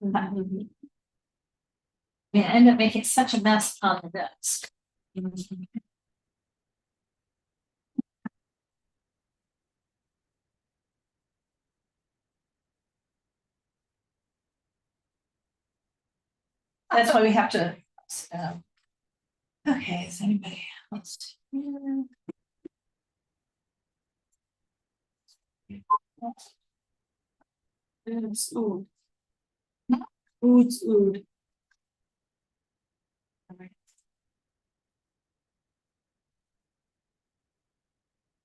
I end up making such a mess on the desk. That's why we have to. Okay, is anybody else here? It's ood. Ood's ood.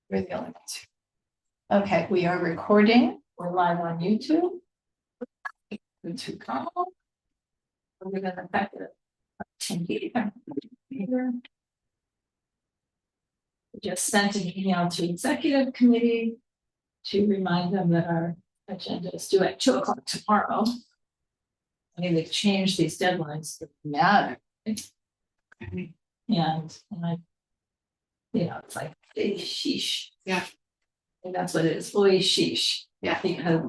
We're the only ones. Okay, we are recording. We're live on YouTube. YouTube call. We're gonna back it up. Just sent an email to executive committee to remind them that our agenda is due at 2 o'clock tomorrow. I mean, they've changed these deadlines that matter. Okay. And I, it's like, sheesh. Yeah. And that's what it is. Boy, sheesh. Yeah. Because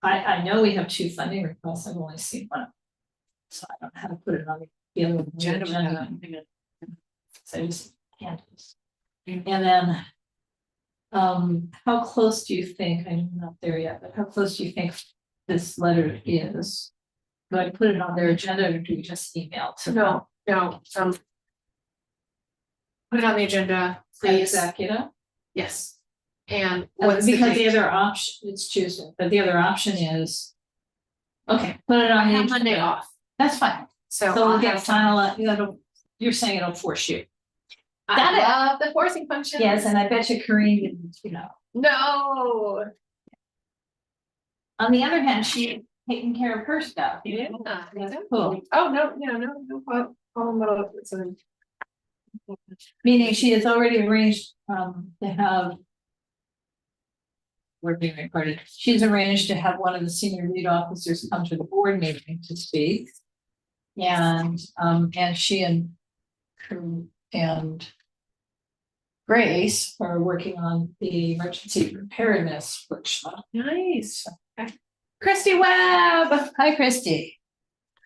I know we have 2 funding requests. I've only seen one. So I don't know how to put it on the agenda. So I just can't. And then, how close do you think, I'm not there yet, but how close do you think this letter is? Do I put it on their agenda or do we just email to them? No, put it on the agenda, please. Executive? Yes. And Because the other option, it's Tuesday, but the other option is, okay, put it on the agenda. Monday off. That's fine. So we'll get final, you're saying it'll force you. I love the forcing function. Yes, and I bet you Corinne didn't, No. On the other hand, she's taking care of her stuff. Yeah. That's cool. Oh, no problem. Meaning she has already arranged to have. We're being recorded. She's arranged to have one of the senior lead officers come to the board meeting to speak. And she and Grace are working on the emergency preparedness workshop. Nice. Okay. Christy Webb. Hi, Christy.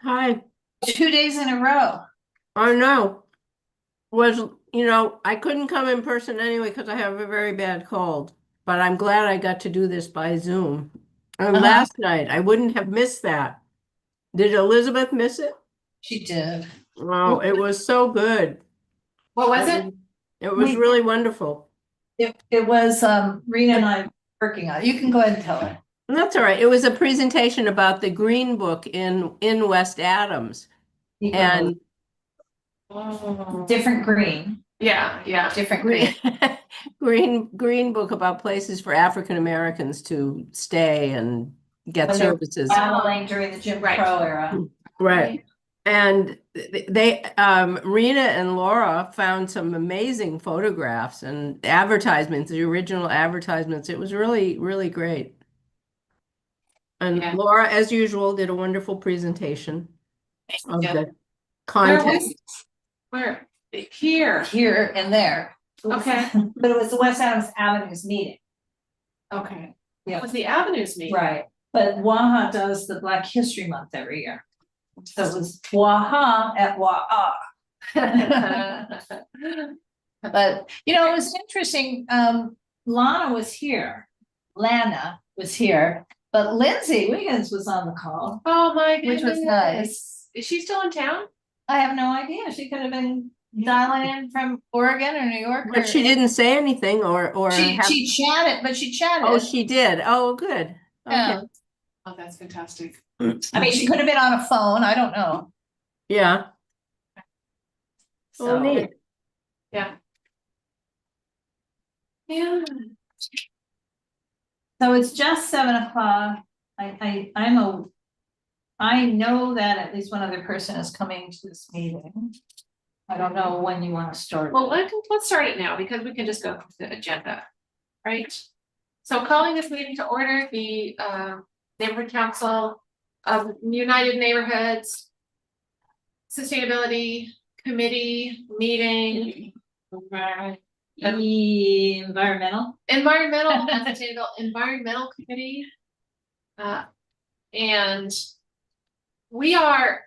Hi. 2 days in a row. I know. I couldn't come in person anyway because I have a very bad cold, but I'm glad I got to do this by Zoom. And last night, I wouldn't have missed that. Did Elizabeth miss it? She did. Wow, it was so good. What was it? It was really wonderful. It was Rena and I working on it. You can go ahead and tell her. That's all right. It was a presentation about the Green Book in West Adams. And different green. Yeah. Different green. green book about places for African Americans to stay and get when services. Traveling during the Jim Crow era. Right. And they Rena and Laura found some amazing photographs and advertisements, the original advertisements. It was really, really great. And Laura, as usual, did a wonderful presentation of the content. Where? Here and there. Okay. But it was the West Adams Avenues meeting. Okay. Yeah. It was the Avenues meeting. Right. But WAHA does the Black History Month every year. So it was WAHA at WAHA. But it was interesting. Lana was here, but Lindsay Wiggins was on the call. Oh my goodness. Which was nice. Is she still in town? I have no idea. She could have been dialing in from Oregon or New York. But she didn't say anything or she chatted, but she chatted. Oh, she did. Oh, good. Okay. Yeah. Oh, that's fantastic. I mean, she could have been on a phone. I don't know. Yeah. So neat. Yeah. So it's just 7 o'clock. I know that at least one other person is coming to this meeting. I don't know when you want to start. Well, let's start it now because we can just go through the agenda, right? So calling this meeting to order, the Neighborhood Council of United Neighborhoods Sustainability Committee meeting. Environmental and Sustainable Environmental Committee. And we are.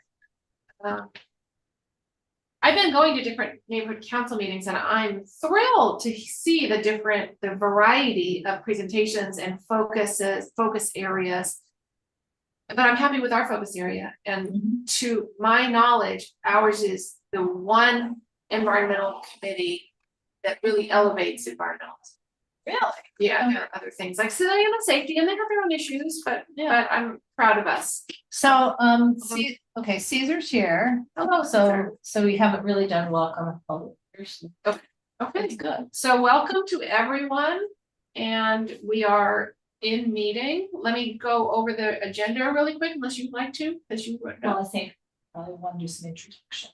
I've been going to different neighborhood council meetings and I'm thrilled to see the variety of presentations and focus areas. But I'm happy with our focus area, and to my knowledge, ours is the one environmental committee that really elevates environmental. Really? Yeah, there are other things like civilian and safety, and they have their own issues, but I'm proud of us. So, okay, Caesar's here. Hello, So we haven't really done welcome and public. Okay, That's good. so welcome to everyone, and we are in meeting. Let me go over the agenda really quick, unless you'd like to, because you wrote it Well, down. I think I want to do some introductions.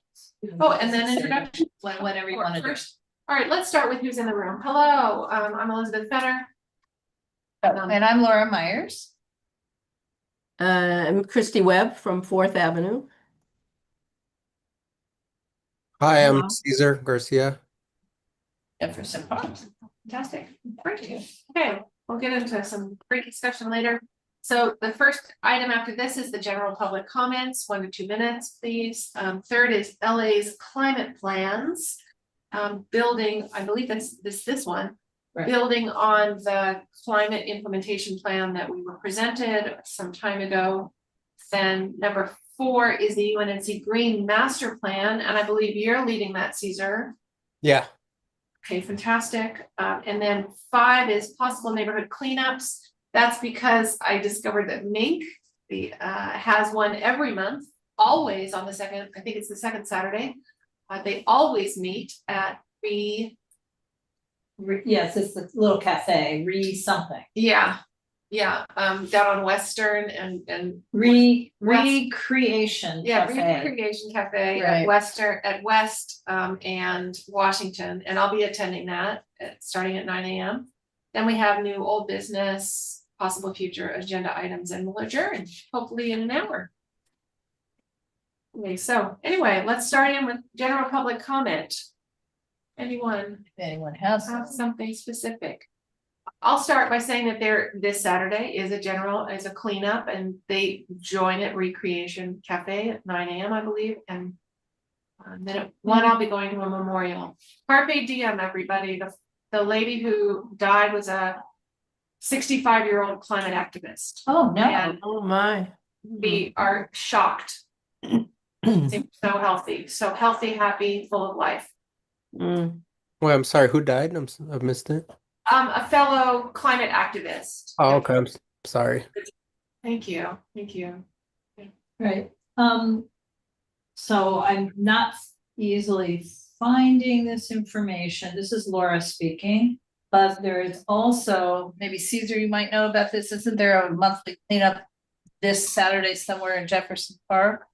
Oh, and then introduction. Whatever you want to do. First. All right, let's start with who's in the room. Hello, I'm Elizabeth Fenner. And I'm Laura Myers. I'm Christy Webb from 4th Avenue. Hi, I'm Hello. Cesar Garcia. Jefferson Park. Fantastic. Thank you. Okay, we'll get into some great discussion later. So the first item after this is the general public comments, 1 to 2 minutes, please. Third is LA's climate plans. Building, I believe that's this one, Right. Building on the climate implementation plan that we were presented some time ago. Then number 4 is the UNNC Green Master Plan, and I believe you're leading that, Caesar. Yeah. Okay, fantastic. And then 5 is possible neighborhood cleanups. That's because I discovered that Mink has one every month, always on the second, I think it's the second Saturday. They always meet at Yes, it's the little cafe, something. down on Western and Recreation Cafe. Recreation Cafe Right. at West and Washington, and I'll be attending that starting at 9 a.m. Then we have new old business, possible future agenda items, and we'll adjourn hopefully in an hour. Okay, so anyway, let's start in with general public comment. Anyone If anyone has have something specific? I'll start by saying that this Saturday is a cleanup, and they join at Recreation Cafe at 9 a.m. I believe, and then at 1 I'll be going to a memorial. Carpe diem, everybody. The lady who died was a 65-year-old climate activist. Oh, no. And Oh my. we are shocked. Seems so healthy, happy, full of life. Mm. Wait, I'm sorry, who died? I've missed it. A fellow climate activist. Oh, okay, I'm sorry. Thank you. Right. So I'm not easily finding this information. This is Laura speaking, but there is also, maybe Caesar, you might know about this. Isn't there a monthly cleanup this Saturday somewhere in Jefferson Park?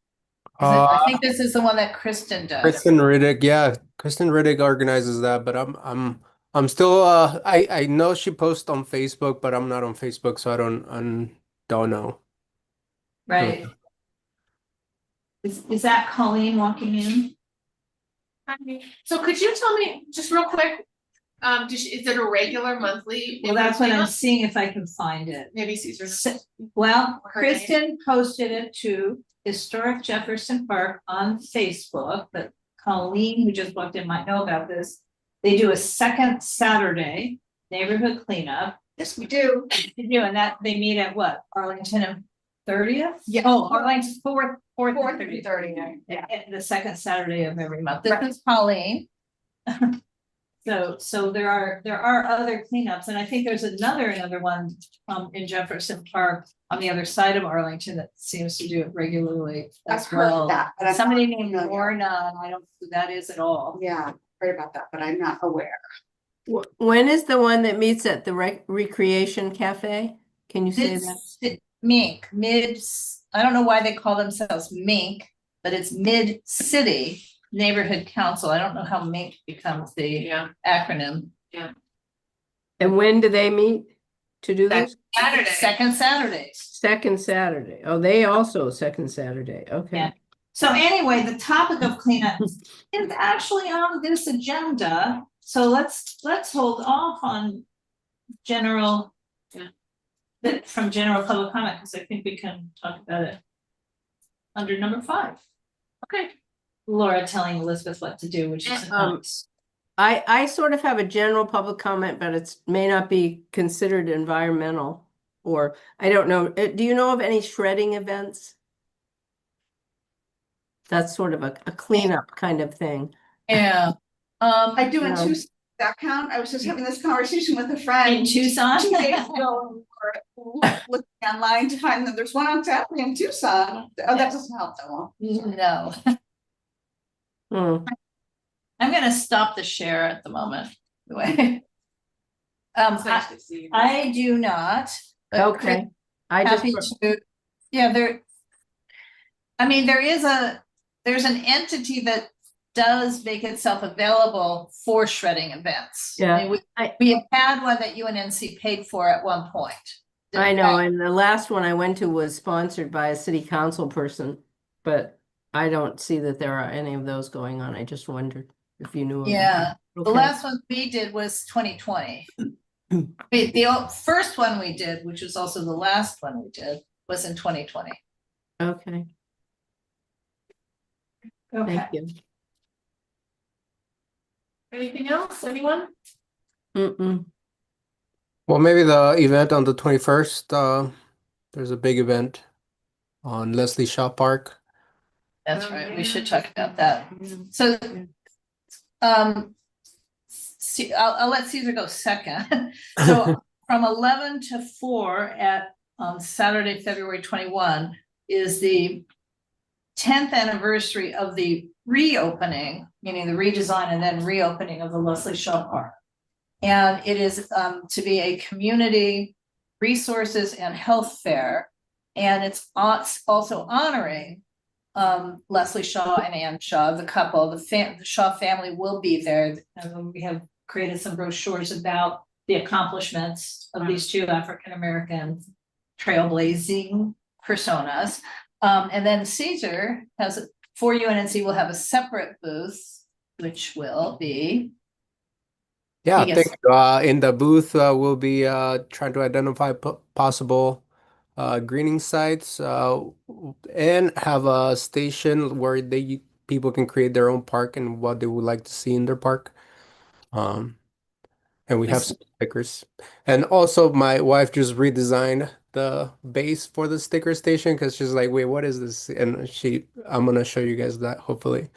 I think this is the one that Kristen does. Kristen Riddick, yeah, Kristen Riddick organizes that, but I'm still I know she posts on Facebook, but I'm not on Facebook, so I don't know. Right. Is that Colleen walking in? So could you tell me just real quick, is it a regular monthly? Well, that's what I'm seeing if I can find it. Maybe Caesar. Well, Her name. Kristen posted it to Historic Jefferson Park on Facebook, but Colleen, who just walked in, might know about this. They do a second Saturday neighborhood cleanup. Yes, we do. They do, and that they meet at what? Arlington and 30th? Yeah. Oh, Arlington's fourth and 30th. 30th. Yeah, the second Saturday of every month. This is Colleen. So there are other cleanups, and I think there's another one in Jefferson Park on the other side of Arlington that seems to do it regularly as I've well. heard that, but I'm Somebody not named familiar. Lorna, and I don't know who that is at all. Yeah, heard about that, but I'm not aware. When is the one that meets at the Recreation Cafe? Can you say that? Mink, I don't know why they call themselves Mink, but it's Mid-City Neighborhood Council. I don't know how Mink becomes the acronym. And when do they meet to do this? Saturday. Second Saturdays. Second Saturday. Oh, they also second Saturday. Okay. Yeah. So anyway, the topic of cleanup is actually on this agenda. So let's hold off on general. From general public comment, because I think we can talk about it under number 5. Okay. Laura telling Elizabeth what to do, which is nice. I sort of have a general public comment, but it may not be considered environmental, or I don't know. Do you know of any shredding events? That's sort of a cleanup kind of thing. Yeah. I do in No. Tucson, that count? I was just having this conversation with a friend. In Tucson? 2 days ago, we were looking online to find that there's one on Saturday in Tucson. Oh, that doesn't help though. No. Hmm. I'm gonna stop the share at the moment. Anyway. It's nice to see you. I do not. but Okay. I happy just, to, yeah, I mean, there's an entity that does make itself available for shredding events. Yeah, I mean, we have had one that UNNC paid for at one point. I know, and the last one I went to was sponsored by a city council person, but I don't see that there are any of those going on. I just wondered if you knew of them. Yeah, the Okay. last one we did was 2020. The first one we did, which was also the last one we did, was in 2020. Okay, Okay. thank you. Anything else? Anyone? Mm-mm. Well, maybe the event on the 21st, there's a big event on Leslie Shaw Park. That's right. We should talk about that. So, I'll let Caesar go second. So from 11 to 4 at Saturday, February 21 is the 10th anniversary of the reopening, meaning the redesign and then reopening of the Leslie Shaw Park. And it is to be a community resources and health fair. And it's also honoring Leslie Shaw and Ann Shaw, the couple. The Shaw family will be there. And we have created some brochures about the accomplishments of these two African-American trailblazing personas. And then Caesar for UNNC will have a separate booth, which will be. Yeah, I Yes. think in the booth we'll be trying to identify possible greening sites and have a station where people can create their own park and what they would like to see in their park. And we have some stickers. And also my wife just redesigned the base for the sticker station because she's like, wait, what is this? And I'm gonna show you guys that hopefully.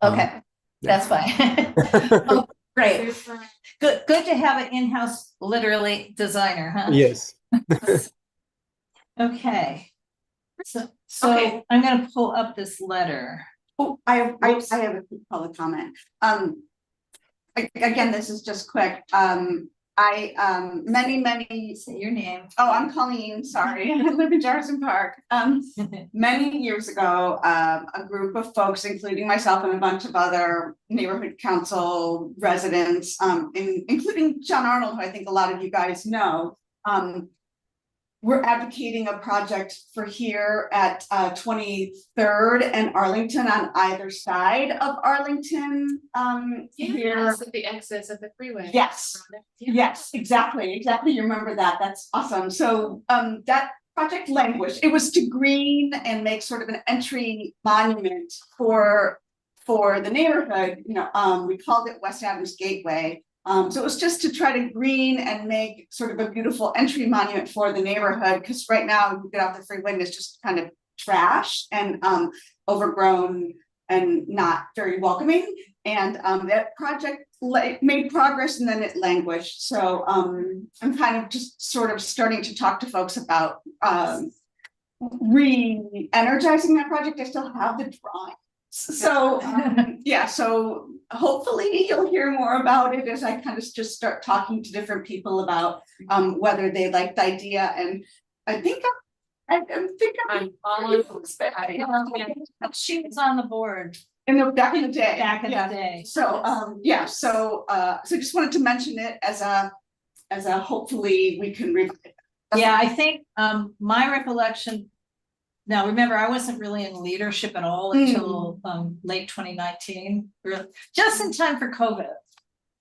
Okay, that's fine. Oh, great. Good to have an in-house literally designer, huh? Yes. Okay. So Okay. I'm gonna pull up this letter. Oh, I have a quick public comment. Again, this is just quick. Many. Say your name. Oh, I'm Colleen, sorry. I live in Jefferson Park. Many years ago, a group of folks, including myself and a bunch of other neighborhood council residents, including John Arnold, who I think a lot of you guys know, we're advocating a project for here at 23rd and Arlington on either side of Arlington. Here. Yes, at the exits of the freeway. Yes. Yes, exactly. You remember that. That's awesome. So that project languished. It was to green and make sort of an entry monument for the neighborhood. You know, we called it West Adams Gateway. So it was just to try to green and make sort of a beautiful entry monument for the neighborhood, because right now you get off the freeway and it's just kind of trash and overgrown and not very welcoming. And that project made progress and then it languished. So I'm kind of just sort of starting to talk to folks about re-energizing that project. I still have the drawing. So yeah, so hopefully you'll hear more about it as I kind of just start talking to different people about whether they like the idea. And I think I'm following. She was on the board back in the day. back in the day. So yeah, so just wanted to mention it as a hopefully we can revive it. Yeah, I think my recollection. Now, remember, I wasn't really in leadership at all until late 2019, just in time for COVID.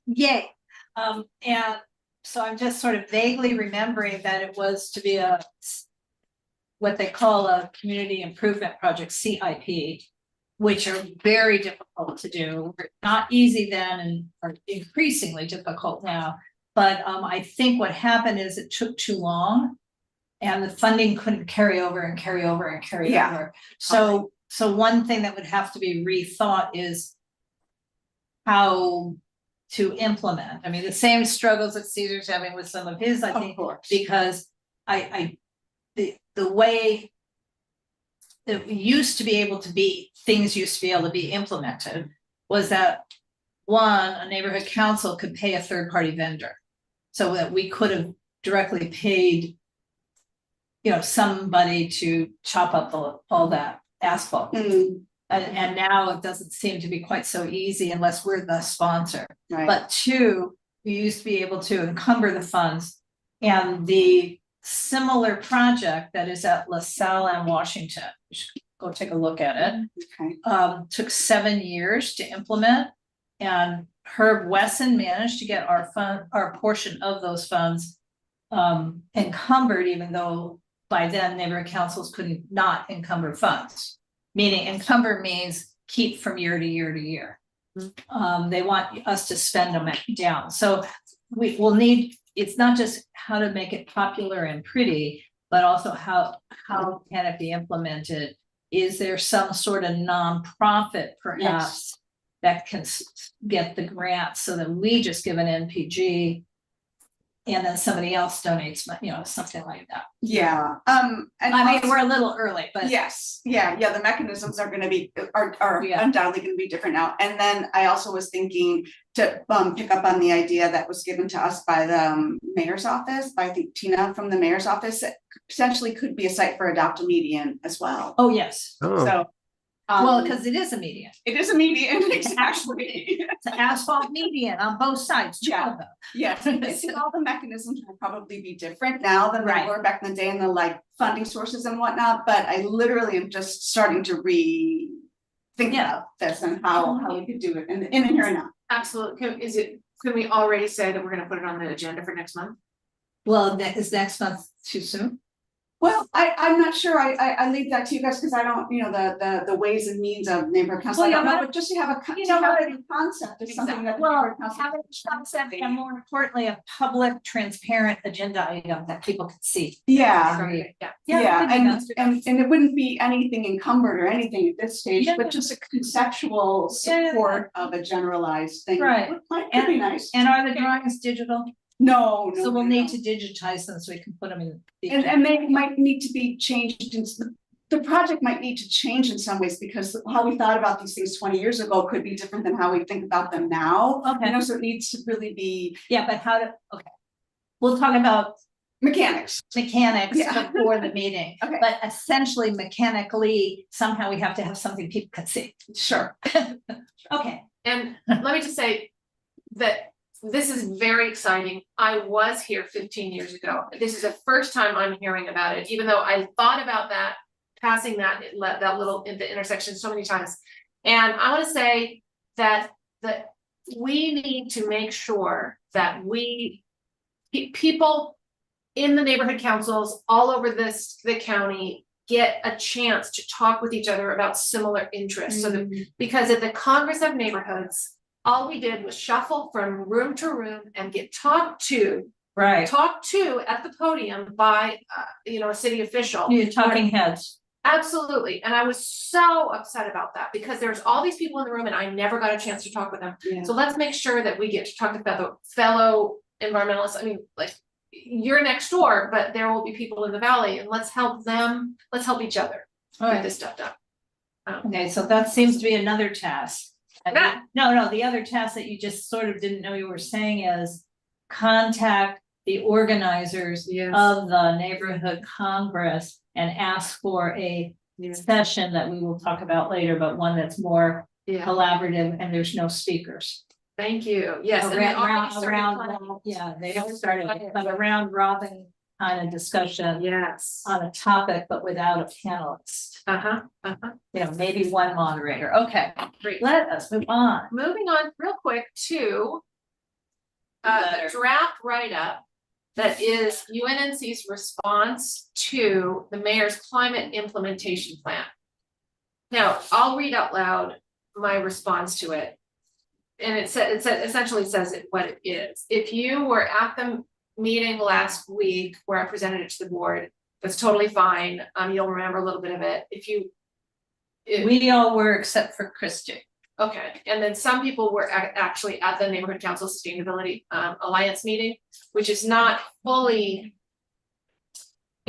Yay. And so I'm just sort of vaguely remembering that it was to be a what they call a community improvement project, CIP, which are very difficult to do, not easy then and are increasingly difficult now. But I think what happened is it took too long and the funding couldn't carry over and carry over and carry Yeah. over. So one thing that would have to be rethought is how to implement. I mean, the same struggles that Caesar's having with some of his, I Of think, course. because the way it used to be able to be, things used to be able to be implemented was that one, a neighborhood council could pay a third party vendor. So that we could have directly paid, you know, somebody to chop up all that asphalt. Mm, And now it doesn't seem to be quite so easy unless we're the sponsor. right. But two, we used to be able to encumber the funds. And the similar project that is at LaSalle and Washington, you should go take a look at it, Okay. took 7 years to implement. And Herb Wesson managed to get our portion of those funds encumbered, even though by then neighborhood councils couldn't not encumber funds. Meaning encumber means keep from year to year to year. They want us to spend them down. So we will need, it's not just how to make it popular and pretty, but also how can it be implemented? Is there some sort of nonprofit perhaps that can get the grant so that we just give an NPG and then somebody else donates, you know, something like that. Yeah, and I mean, also- we're a little early, but yes, yeah, the mechanisms are gonna be, are Yeah. undoubtedly gonna be different now. And then I also was thinking to pick up on the idea that was given to us by the mayor's office, by I think Tina from the mayor's office, that potentially could be a site for Adopt a Median as well. oh, yes. Oh, So. Well, because it is a median. It is a median, exactly. It's an asphalt median on both sides, two Yeah. of them. Yes, I think all the mechanisms will probably be different now than they Right. were back in the day, and the like funding sources and whatnot, but I literally am just starting to think Yeah. about this and how we could do it in the here and now. Absolutely. Can we already say that we're gonna put it on the agenda for next month? Well, is next month too soon? Well, I'm not sure, I leave that to you guys, because I don't, you know, the ways and means of neighborhood council, I Well, don't yeah, know, but- but just to have a, you know what? a concept is something that. the Well, neighborhood council- having a concept and more importantly, a public, transparent agenda item that people can see. Yeah. Okay, yeah. Yeah, I think that's- and it wouldn't be anything encumbered or anything at this stage, Yeah. but just a conceptual Yeah. support of a generalized thing. Right. Might could be nice. And are the drawings digital? No, So we'll need to digitize them so we can put them in. the And they might need to be changed in, the project might need to change in some ways, because how we thought about these things 20 years ago could be different than how we think about them now. Okay. You know, so it needs to really be Yeah, but okay. We'll talk about mechanics. mechanics Yeah. before the meeting. Okay. But essentially mechanically, somehow we have to have something people can see. Sure. Okay. And let me just say that this is very exciting. I was here 15 years ago. This is the first time I'm hearing about it, even though I thought about that, passing that little in the intersection so many times. And I want to say that we need to make sure that people in the neighborhood councils all over the county get a chance to talk with each other about similar interests. So that, because at the Congress of Neighborhoods, all we did was shuffle from room to room and get talked to Right. at the podium by, a city official. You're talking heads. Absolutely. And I was so upset about that because there's all these people in the room and I never got a chance to talk with them. Yeah. So let's make sure that we get to talk to fellow environmentalists. I mean, like, you're next door, but there will be people in the valley, and let's help them. Let's help each other All get right. this stuff done. Okay, so that seems to be another task. Yeah. No, the other task that you just sort of didn't know you were saying is contact the organizers of the neighborhood congress and ask for a session that we will talk about later, but one that's more collaborative and there's no speakers. Thank you. Yes. and they already started planning. They haven't started, but a round robin kind of discussion Yes. on a topic, but without a panelist. Maybe one moderator. Okay, Great. let us move on. Moving on real quick to the Letter. draft write-up that is UNNC's response to the mayor's climate implementation plan. Now, I'll read out loud my response to it. And it essentially says what it is. If you were at the meeting last week where I presented it to the board, that's totally fine. You'll remember a little bit of it. We all were except for Christie. Okay, and then some people were actually at the Neighborhood Council Sustainability Alliance meeting, which is not fully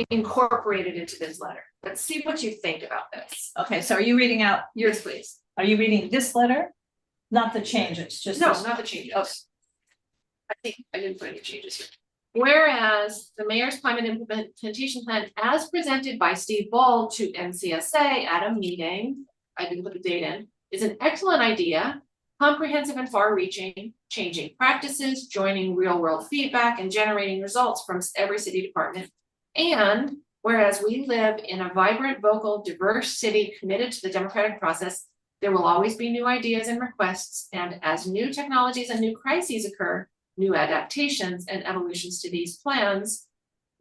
incorporated into this letter. Let's see what you think about this. Okay, so are you reading out Yours, please. Are you reading this letter? Not the changes, just No, this. not the changes. Okay. I think I didn't put any changes here. Whereas the mayor's climate implementation plan as presented by Steve Bull to NCSA at a meeting, I didn't put the date in, is an excellent idea, comprehensive and far-reaching, changing practices, joining real-world feedback, and generating results from every city department. And whereas we live in a vibrant, vocal, diverse city committed to the democratic process, there will always be new ideas and requests, and as new technologies and new crises occur, new adaptations and evolutions to these plans,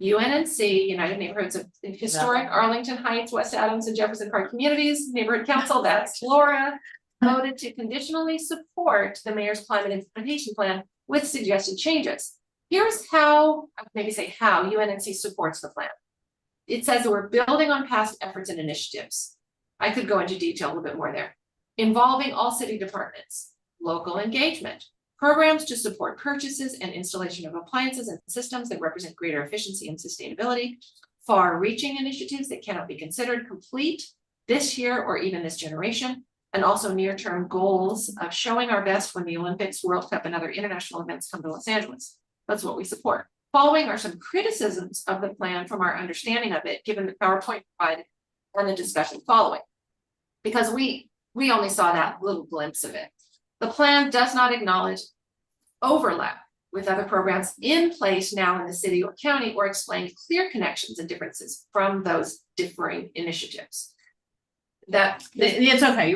UNNC, United Neighborhoods of Historic Arlington Heights, West Adams, and Jefferson Park Communities, Neighborhood Council, that's Laura, voted to conditionally support the mayor's climate implementation plan with suggested changes. Here's how, maybe say how, UNNC supports the plan. It says that we're building on past efforts and initiatives. I could go into detail a little bit more there. Involving all city departments, local engagement, programs to support purchases and installation of appliances and systems that represent greater efficiency and sustainability, far-reaching initiatives that cannot be considered complete this year or even this generation, and also near-term goals of showing our best when the Olympics, World Cup, and other international events come to Los Angeles. That's what we support. Following are some criticisms of the plan from our understanding of it, given the PowerPoint provided and the discussion following. Because we only saw that little glimpse of it. The plan does not acknowledge overlap with other programs in place now in the city or county, or explain clear connections and differences from those differing initiatives. It's okay.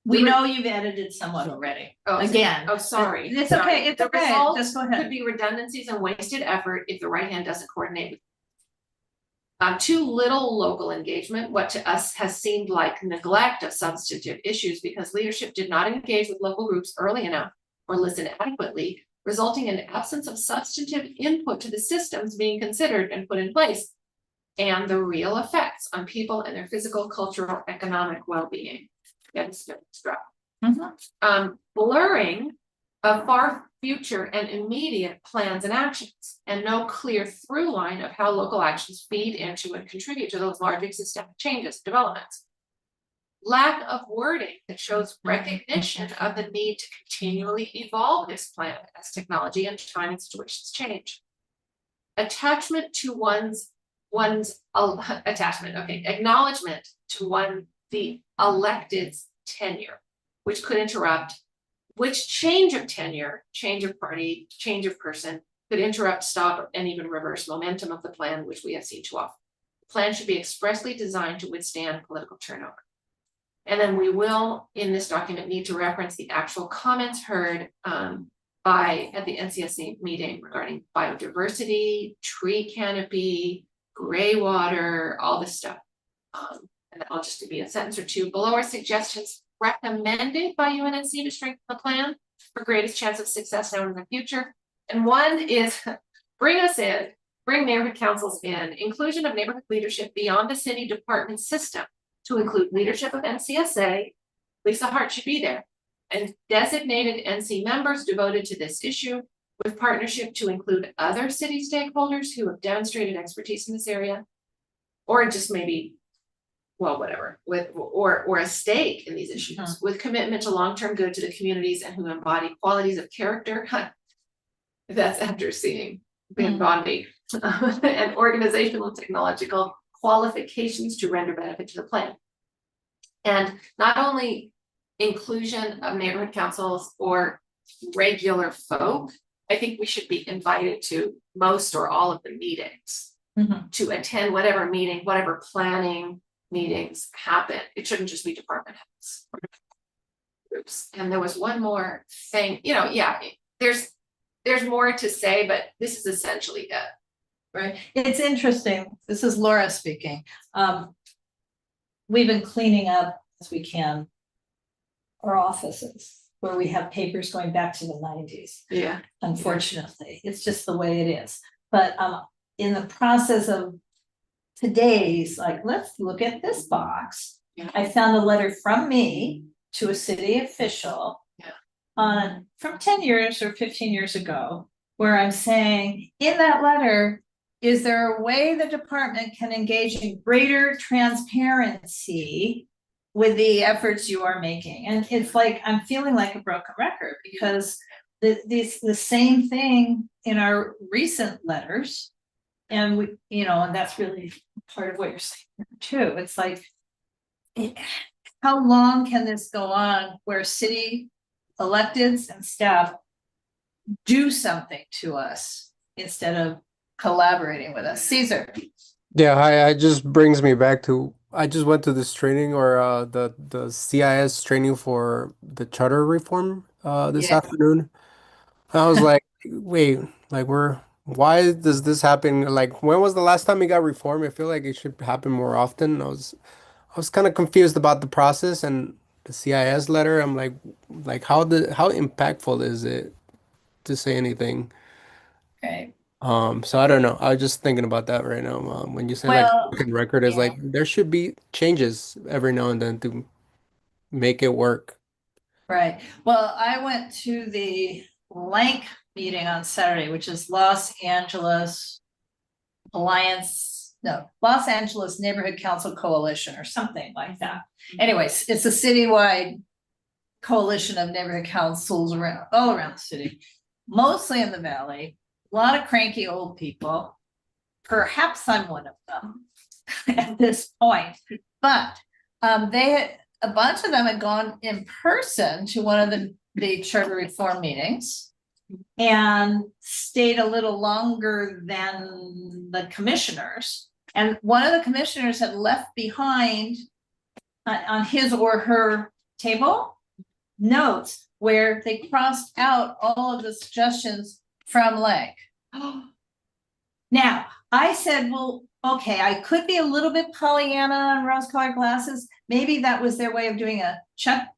We know you've edited somewhat already. Again. Oh, sorry. It's okay. It's okay. Result Just go ahead. could be redundancies and wasted effort if the right hand doesn't coordinate with too little local engagement, what to us has seemed like neglect of substantive issues because leadership did not engage with local groups early enough or listen adequately, resulting in absence of substantive input to the systems being considered and put in place, and the real effects on people and their physical, cultural, economic well-being. Blurring of far future and immediate plans and actions, and no clear through line of how local actions feed into and contribute to those large systemic changes, developments. Lack of wording that shows recognition of the need to continually evolve this plan as technology and time and situations change. Acknowledgement to the elected's tenure, which could interrupt. Which change of tenure, change of party, change of person could interrupt, stop, and even reverse momentum of the plan, which we have seen too often. The plan should be expressly designed to withstand political turnover. And then we will, in this document, need to reference the actual comments heard at the NCSC meeting regarding biodiversity, tree canopy, gray water, all this stuff. And I'll just give you a sentence or two. Below are suggestions recommended by UNNC to strengthen the plan for greatest chance of success now and in the future. And one is bring neighborhood councils in, inclusion of neighborhood leadership beyond the city department system to include leadership of NCSA. Lisa Hart should be there, and designated NC members devoted to this issue, with partnership to include other city stakeholders who have demonstrated expertise in this area, or just maybe, well, whatever, or a stake in these issues, with commitment to long-term good to the communities and who embody qualities of character. That's after seeing Ben Bondi and organizational and technological qualifications to render benefit to the plan. And not only inclusion of neighborhood councils or regular folk, I think we should be invited to most or all of the meetings to attend whatever meeting, whatever planning meetings happen. It shouldn't just be department heads or groups. And there was one more thing, there's more to say, but this is essentially it. Right, it's interesting, this is Laura speaking. We've been cleaning up as we can our offices where we have papers going back to the 90s. Yeah. Unfortunately, it's just the way it is. But in the process of today's, like, let's look at this box. Yeah. I found a letter from me to a city official. Yeah. From 10 years or 15 years ago, where I'm saying, in that letter, is there a way the department can engage in greater transparency with the efforts you are making? And it's like, I'm feeling like a broken record because the same thing in our recent letters. And we, and that's really part of what you're saying too. It's like, how long can this go on where city electeds and staff do something to us instead of collaborating with us? Caesar. Yeah, hi, it just brings me back to I just went to this training or the CIS training for the charter reform this Yeah. afternoon. I was like, wait, like why does this happen? Like when was the last time it got reformed? I feel like it should happen more often. I was kind of confused about the process and the CIS letter. I'm like how impactful is it to say anything? Right. So I don't know. I was just thinking about that right now. When you say like Well, broken record is yeah. like there should be changes every now and then to make it work. Right. Well, I went to the LANC meeting on Saturday, which is Los Angeles Neighborhood Council Coalition or something like that. Anyways, it's a citywide coalition of neighborhood councils all around the city, mostly in the valley. A lot of cranky old people. Perhaps I'm one of them at this point, but a bunch of them had gone in person to one of the charter reform meetings and stayed a little longer than the commissioners. And one of the commissioners had left behind on his or her table notes where they crossed out all of the suggestions from Lake. Now, I said, well, okay, I could be a little bit Pollyanna on rose-colored glasses. Maybe that was their way of doing a check.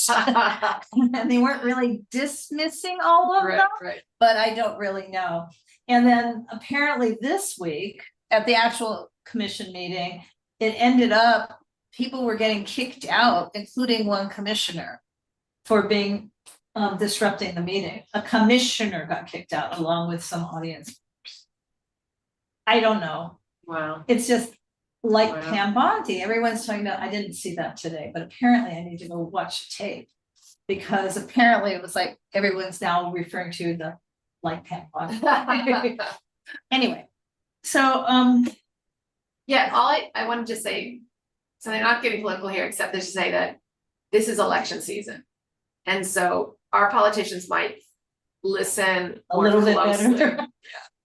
And they weren't really dismissing all of them, Right. but I don't really know. And then apparently this week at the actual commission meeting, it ended up, people were getting kicked out, including one commissioner for being disrupting the meeting. A commissioner got kicked out along with some audience members. I don't know. Wow. It's just like Wow. Pam Bondi. Everyone's talking about, I didn't see that today, but apparently I need to go watch the tape because apparently it was like everyone's now referring to the like Pam Bondi. Anyway, so Yeah, all I wanted to say, so they're not getting political here, except to say that this is election season. And so our politicians might listen a more little bit closely. better.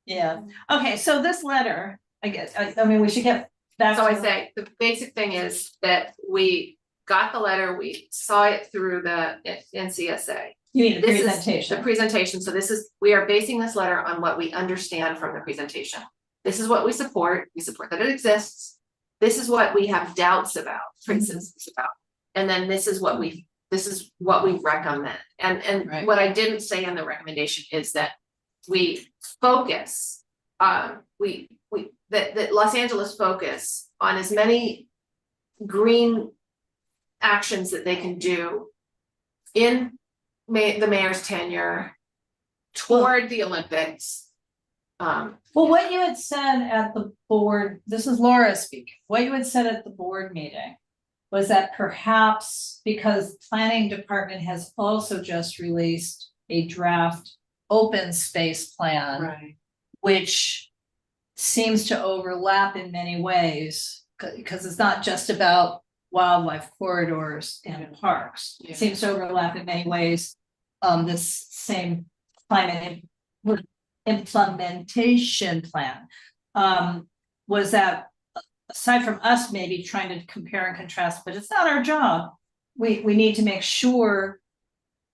Yeah. Okay, so this letter, I guess, I mean, we should get back. So I to- say, the basic thing is that we got the letter, we saw it through the NCSA. You mean the This is presentation. the presentation, so we are basing this letter on what we understand from the presentation. This is what we support that it exists. This is what we have doubts about, for instance, about. And then this is what we recommend. And Right. what I didn't say in the recommendation is that we focus, that Los Angeles focus on as many green actions that they can do in the mayor's tenure toward the Olympics. Well, what you had said at the board, this is Laura speaking, what you had said at the board meeting was that perhaps because planning department has also just released a draft open space plan, Right. which seems to overlap in many ways, because it's not just about wildlife corridors and parks. Yeah. It seems to overlap in many ways. This same climate implementation plan. Was that aside from us maybe trying to compare and contrast, but it's not our job. We need to make sure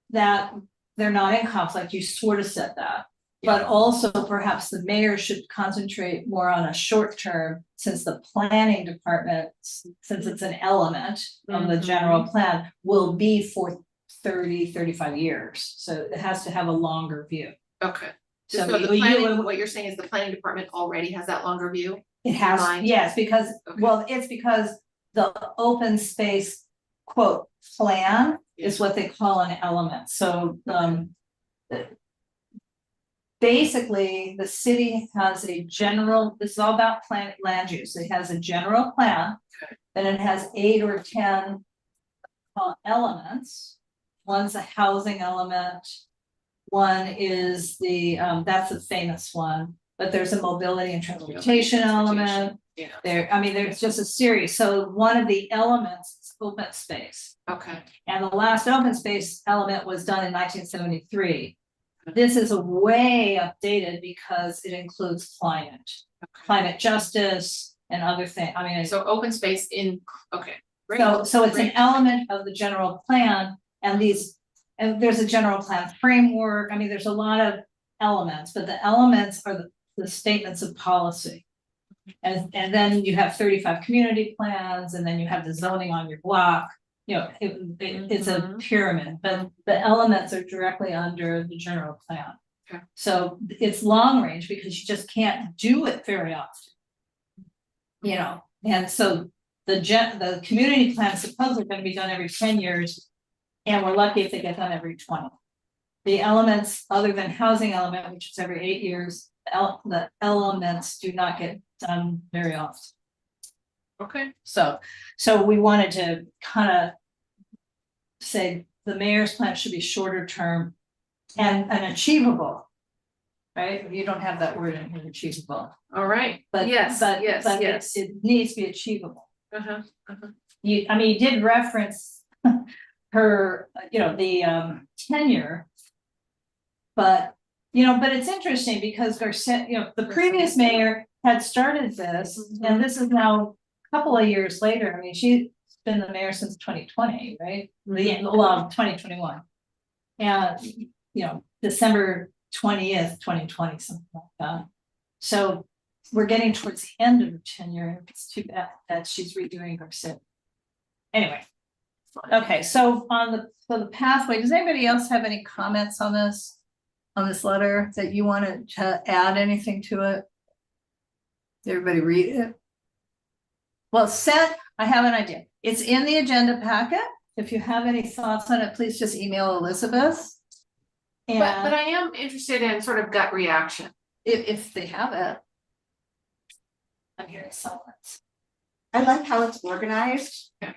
that they're not in conflict. You sort of said that. But also perhaps the mayor should concentrate more on a short term, since the planning department, since it's an element of the general plan, will be for 35 years. So it has to have a longer view. Okay. So So the you- planning, what you're saying is the planning department already has that longer view? It has, Mind. yes, because, Okay. well, it's because the open space quote plan is what they call an element, so, basically, the city has a general, this is all about land use, it has a general plan. Okay. Then it has 8 or 10 elements. One's a housing element, one is the, that's a famous one, but there's a mobility and transportation element. Yeah, There's just a series. So one of the elements is open space. okay, And the last open space element was done in 1973. This is a way updated because it includes climate justice and other things. so open space okay. Great. So it's an Great. element of the general plan, and there's a general plan framework. There's a lot of elements, but the elements are the statements of policy. And then you have 35 community plans, and then you have the zoning on your block. It's a pyramid, but the elements are directly under the general plan. Okay. So it's long range because you just can't do it very often. And so the community plans supposedly are going to be done every 10 years, and we're lucky if they get done every 20. The elements, other than housing element, which is every 8 years, the elements do not get done very often. Okay, So we wanted to kind of say the mayor's plan should be shorter term and achievable, right? You don't have that word in here, achievable, all right, but yes, but yes. it needs to be achievable. Uh-huh. You did reference her, the tenure, but it's interesting because Garcia, the previous mayor had started this, and this is now a couple of years later. She's been the mayor since 2020, right? Well, 2021, and December 20th, 2020, something like that. So we're getting towards the end of her tenure. It's too bad that she's redoing her sit. Anyway, okay. So the pathway. Does anybody else have any comments on this letter that you wanted to add anything to it? Did everybody read it? Well, I have an idea. It's in the agenda packet. If you have any thoughts on it, please just email Elizabeth. And But I am interested in sort of gut reaction. if they have it. I'm hearing silence. I like how it's organized. Yeah.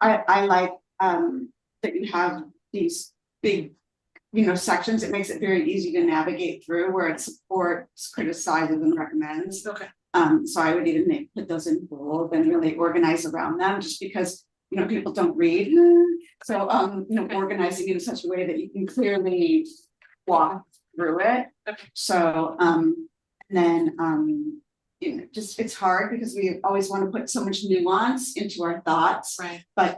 I like that you have these big, sections. It makes it very easy to navigate through, where it supports, criticizes, and recommends. Okay. So I would even put those in bold and really organize around them, just because people don't read. So organizing it in such a way that you can clearly walk through it. Okay. So and then just it's hard because we always want to put so much nuance into our thoughts, Right. but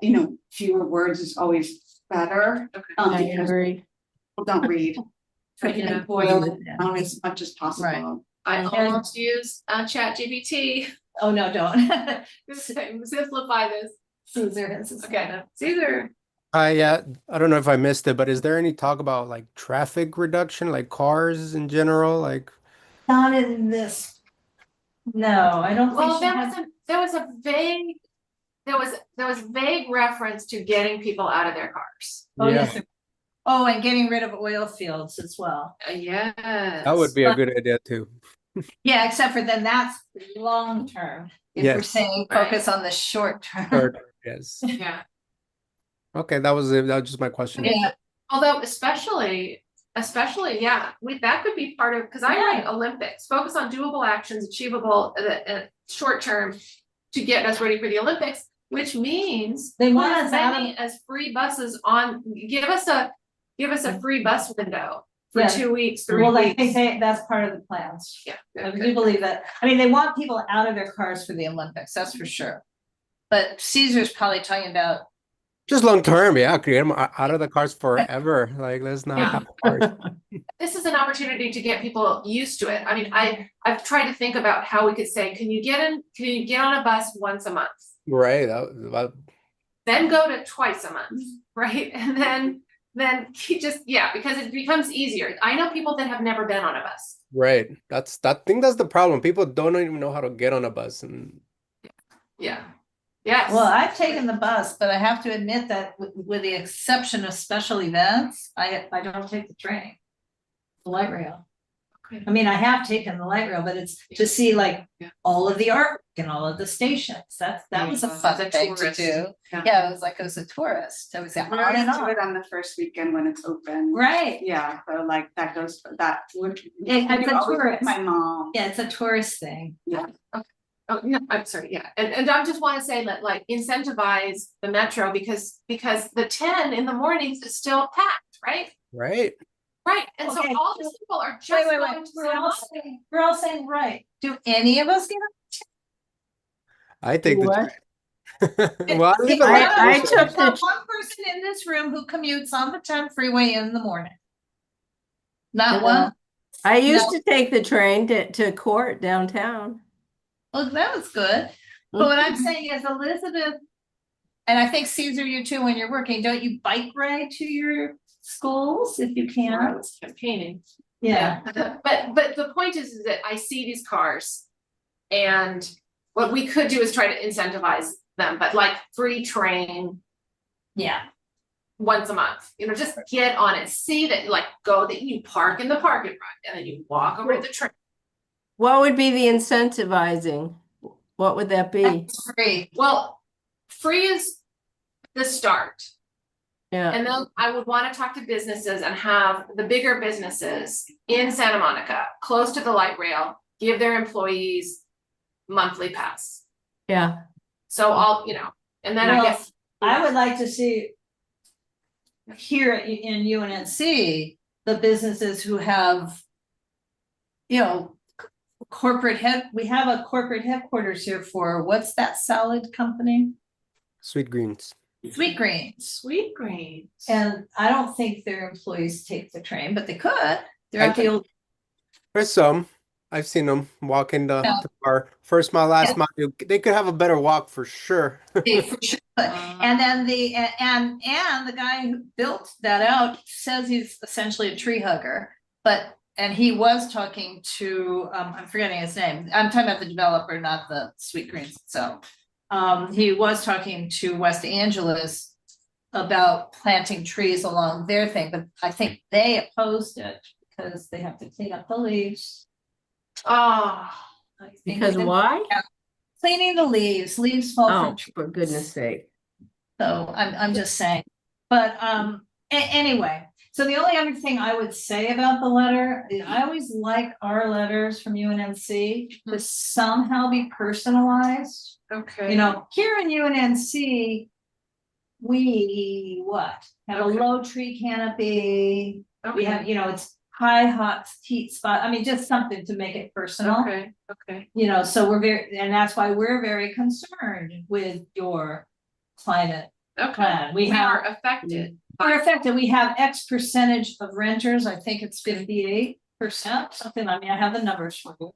fewer words is always better. Okay. I Because agree. people don't read. So you Yeah. can boil it down as much as possible. Right. I And- almost use ChatGPT. Oh, no, don't. Simplify this. Caesar has. Okay, Caesar. I don't know if I missed it, but is there any talk about like traffic reduction, like cars in general? Like, Not in this. No, I don't think Well, she has. there was vague reference to getting people out of their cars. Oh, yeah, yes. Oh, and getting rid of oil fields as well. Yes. that would be a good idea too. Yeah, except for then that's long term. If we're Yes. saying Right. focus on the short term. Or- yes. Yeah. Okay, that was it. That was just my question. Yeah, Although especially, yeah, that could be part of, because I Yeah. write Olympics, focus on doable actions, achievable, short term to get us ready for the Olympics, which means They put want as us out of- many as free buses on, give us a free bus window for Yeah. 2 weeks, 3 well, I weeks. think that's part of the plans. Yeah. I good, do good. believe that. They want people out of their cars for the Olympics, that's for sure. But Caesar's probably talking about Just long term, yeah, create them out of the cars forever. Like, let's not have cars. This is an opportunity to get people used to it. I mean, I've tried to think about how we could say, can you get on a bus once a month? Right. That, Then go to twice a month, right? And then because it becomes easier. I know people that have never been on a bus. right. I think that's the problem. People don't even know how to get on a bus, and Yeah. Yes. Well, I've taken the bus, but I have to admit that with the exception of special events, I don't take the train. The light rail. Okay. I mean, I have taken the light rail, but it's to see like Yeah. all of the art and all of the stations. That was a fun As a thing to tourist. do. Yeah. Yeah, it was like as a tourist. I was on We always and do on. it on the first weekend when it's open. Right. Yeah, so like that goes, that would. It's a always with tourist. My mom. Yeah, it's a tourist thing. Yeah. Oh, no, I'm sorry, yeah, and I just wanna say that like incentivize the metro because the 10 in the mornings is still packed, right? right. Right, and so Okay. all these people are just Wait. going to We're all saying right. Do any of us get I take the What? train. Well, I live in I Lakewood, so- took the There's not one person in this room who commutes on the 10 freeway in the morning. Not one. I used No. to take the train to court downtown. Well, that was good. But what I'm saying is Elizabeth, and I think Caesar, you too, when you're working, don't you bike ride to your schools if you I can? was campaigning. Yeah. But the point is that I see these cars. And what we could do is try to incentivize them, but like free train Yeah. once a month, just get on it, see that like go that you park in the parking lot and then you walk over to the train. What would be the incentivizing? What would that be? It's free. Well, free is the start. Yeah, And then I would want to talk to businesses and have the bigger businesses in Santa Monica, close to the light rail, give their employees monthly pass. yeah. So and then I Well, guess. I would like to see here in UNNC, the businesses who have, we have a corporate headquarters here for, what's that salad company? Sweet Greens. Sweet Greens. Sweet greens. And I don't think their employees take the train, but they could. They're I at the old, There's some. I've seen them walk in the car. First mile, last mile. They could have a better walk for sure. they for sure could. And then and the guy who built that out says he's essentially a tree hugger, and he was talking to, I'm forgetting his name. I'm talking about the developer, not the Sweet Greens itself. He was talking to West Angeles about planting trees along their thing, but I think they opposed it because they have to clean up the leaves. Oh, Because why? Cleaning the leaves fall Oh, from trees. for goodness sake. So I'm just saying, but anyway, so the only other thing I would say about the letter, I always like our letters from UNNC to somehow be personalized. okay. Here in UNNC, we have a Okay. low tree canopy. We Okay. have, it's high hot heat spot. I mean, just something to make it personal. Okay. So and that's why we're very concerned with your climate plan. We are affected. We're affected. We have X percentage of renters. I think it's 58%, something. I mean, I have the numbers for you.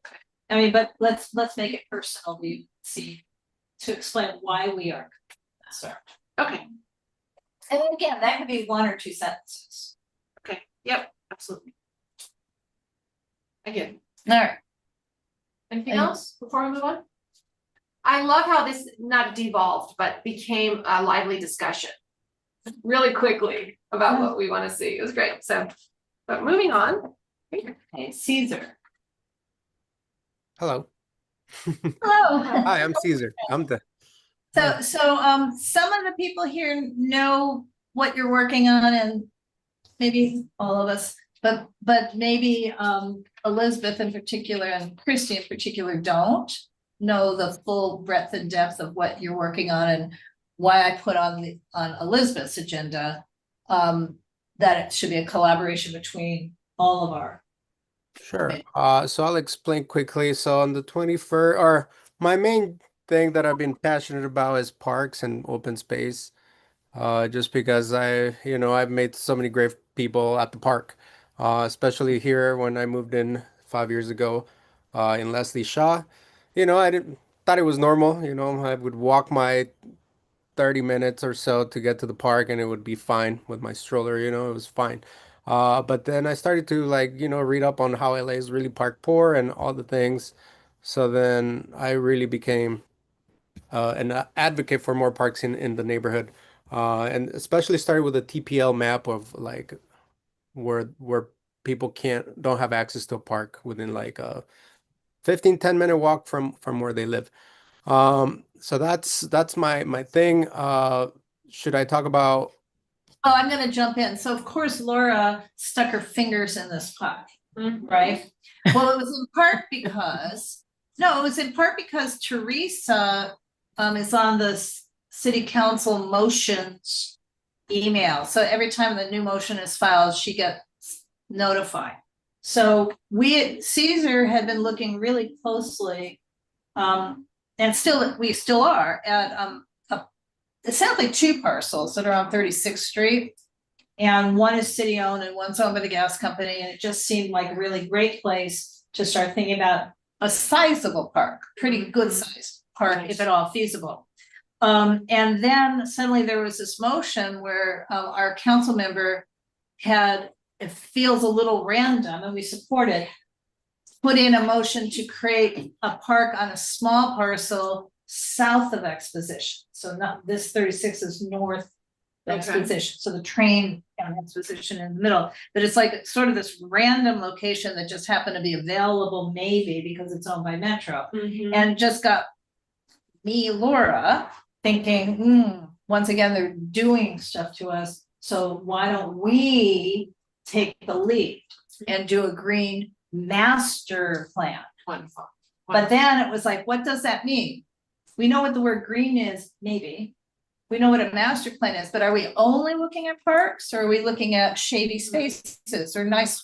I mean, but let's make it personal. We see to explain why we are concerned. Okay. And then again, that could be one or two sentences. Okay. Yep. Absolutely. Again. All right. Anything And- else before we move on? I love how this not devolved, but became a lively discussion really quickly about what we want to see. It was great. So, but moving on. Okay, Caesar. Hello. Hello. Hi, I'm Caesar. So some of the people here know what you're working on, and maybe all of us, but maybe Elizabeth in particular and Christy in particular don't know the full breadth and depth of what you're working on, and why I put on Elizabeth's agenda that it should be a collaboration between all of our. Sure. So I'll explain quickly. So on the 21st, or my main thing that I've been passionate about is parks and open space. just because I've met so many great people at the park, especially here when I moved in 5 years ago, in Leslie Shaw. I didn't thought it was normal. I would walk my 30 minutes or so to get to the park and it would be fine with my stroller, it was fine. But then I started to read up on how LA is really park poor and all the things. So then I really became an advocate for more parks in the neighborhood. And especially started with a TPL map of like where people don't have access to a park within like a 15-10 minute walk from where they live. So that's my thing. Should I talk about? Oh, I'm gonna jump in. So of course Laura stuck her fingers in this pie, right? Well, it was in part because, no, it was in part because Teresa is on the city council motions email. So every time the new motion is filed, she gets notified. So Caesar had been looking really closely, and we still are at essentially two parcels that are on 36th Street. And one is city owned and one's owned by the gas company. And it just seemed like a really great place to start thinking about a sizable park, pretty good sized park, if at all feasible. And then suddenly there was this motion where our council member it feels a little random and we support it, put in a motion to create a park on a small parcel south of Exposition. So not this 36 is north of Exposition. So the train and Exposition in the middle, but it's like sort of this random location that just happened to be available maybe because it's owned by Metro. And just got me, Laura, thinking, once again, they're doing stuff to us. So why don't we take the lead and do a green master plan? Wonderful. But then it was like, what does that mean? We know what the word green is, maybe. We know what a master plan is, but are we only looking at parks or are we looking at shady spaces or nice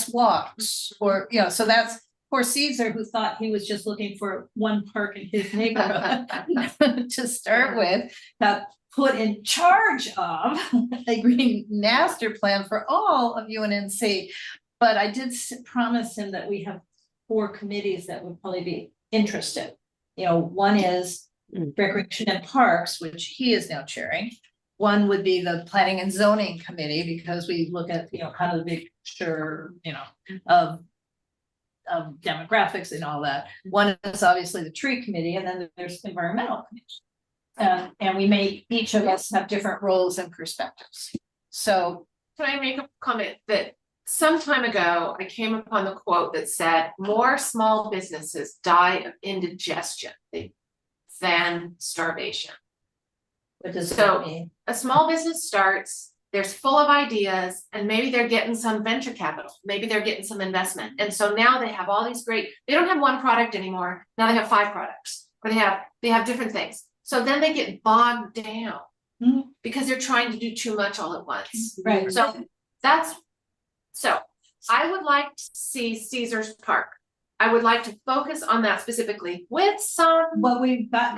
walks? Or, so that's poor Caesar who thought he was just looking for one park in his neighborhood to start with, got put in charge of a green master plan for all of UNNC. But I did promise him that we have 4 committees that would probably be interested. One is Recreation and Parks, which he is now chairing. One would be the Planning and Zoning Committee, because we look at, kind of the big picture, of demographics and all that. One is obviously the Tree Committee, and then there's Environmental Committee. And we may, each of us have different roles and perspectives. So can I make a comment that some time ago, I came upon the quote that said, more small businesses die of indigestion than starvation. what does that mean? A small business starts, they're full of ideas, and maybe they're getting some venture capital, maybe they're getting some investment. And so now they have all these they don't have one product anymore. Now they have 5 products, or they have different things. So then they get bogged down because they're trying to do too much all at once. Right. So I would like to see Caesar's Park. I would like to focus on that specifically with some. But we got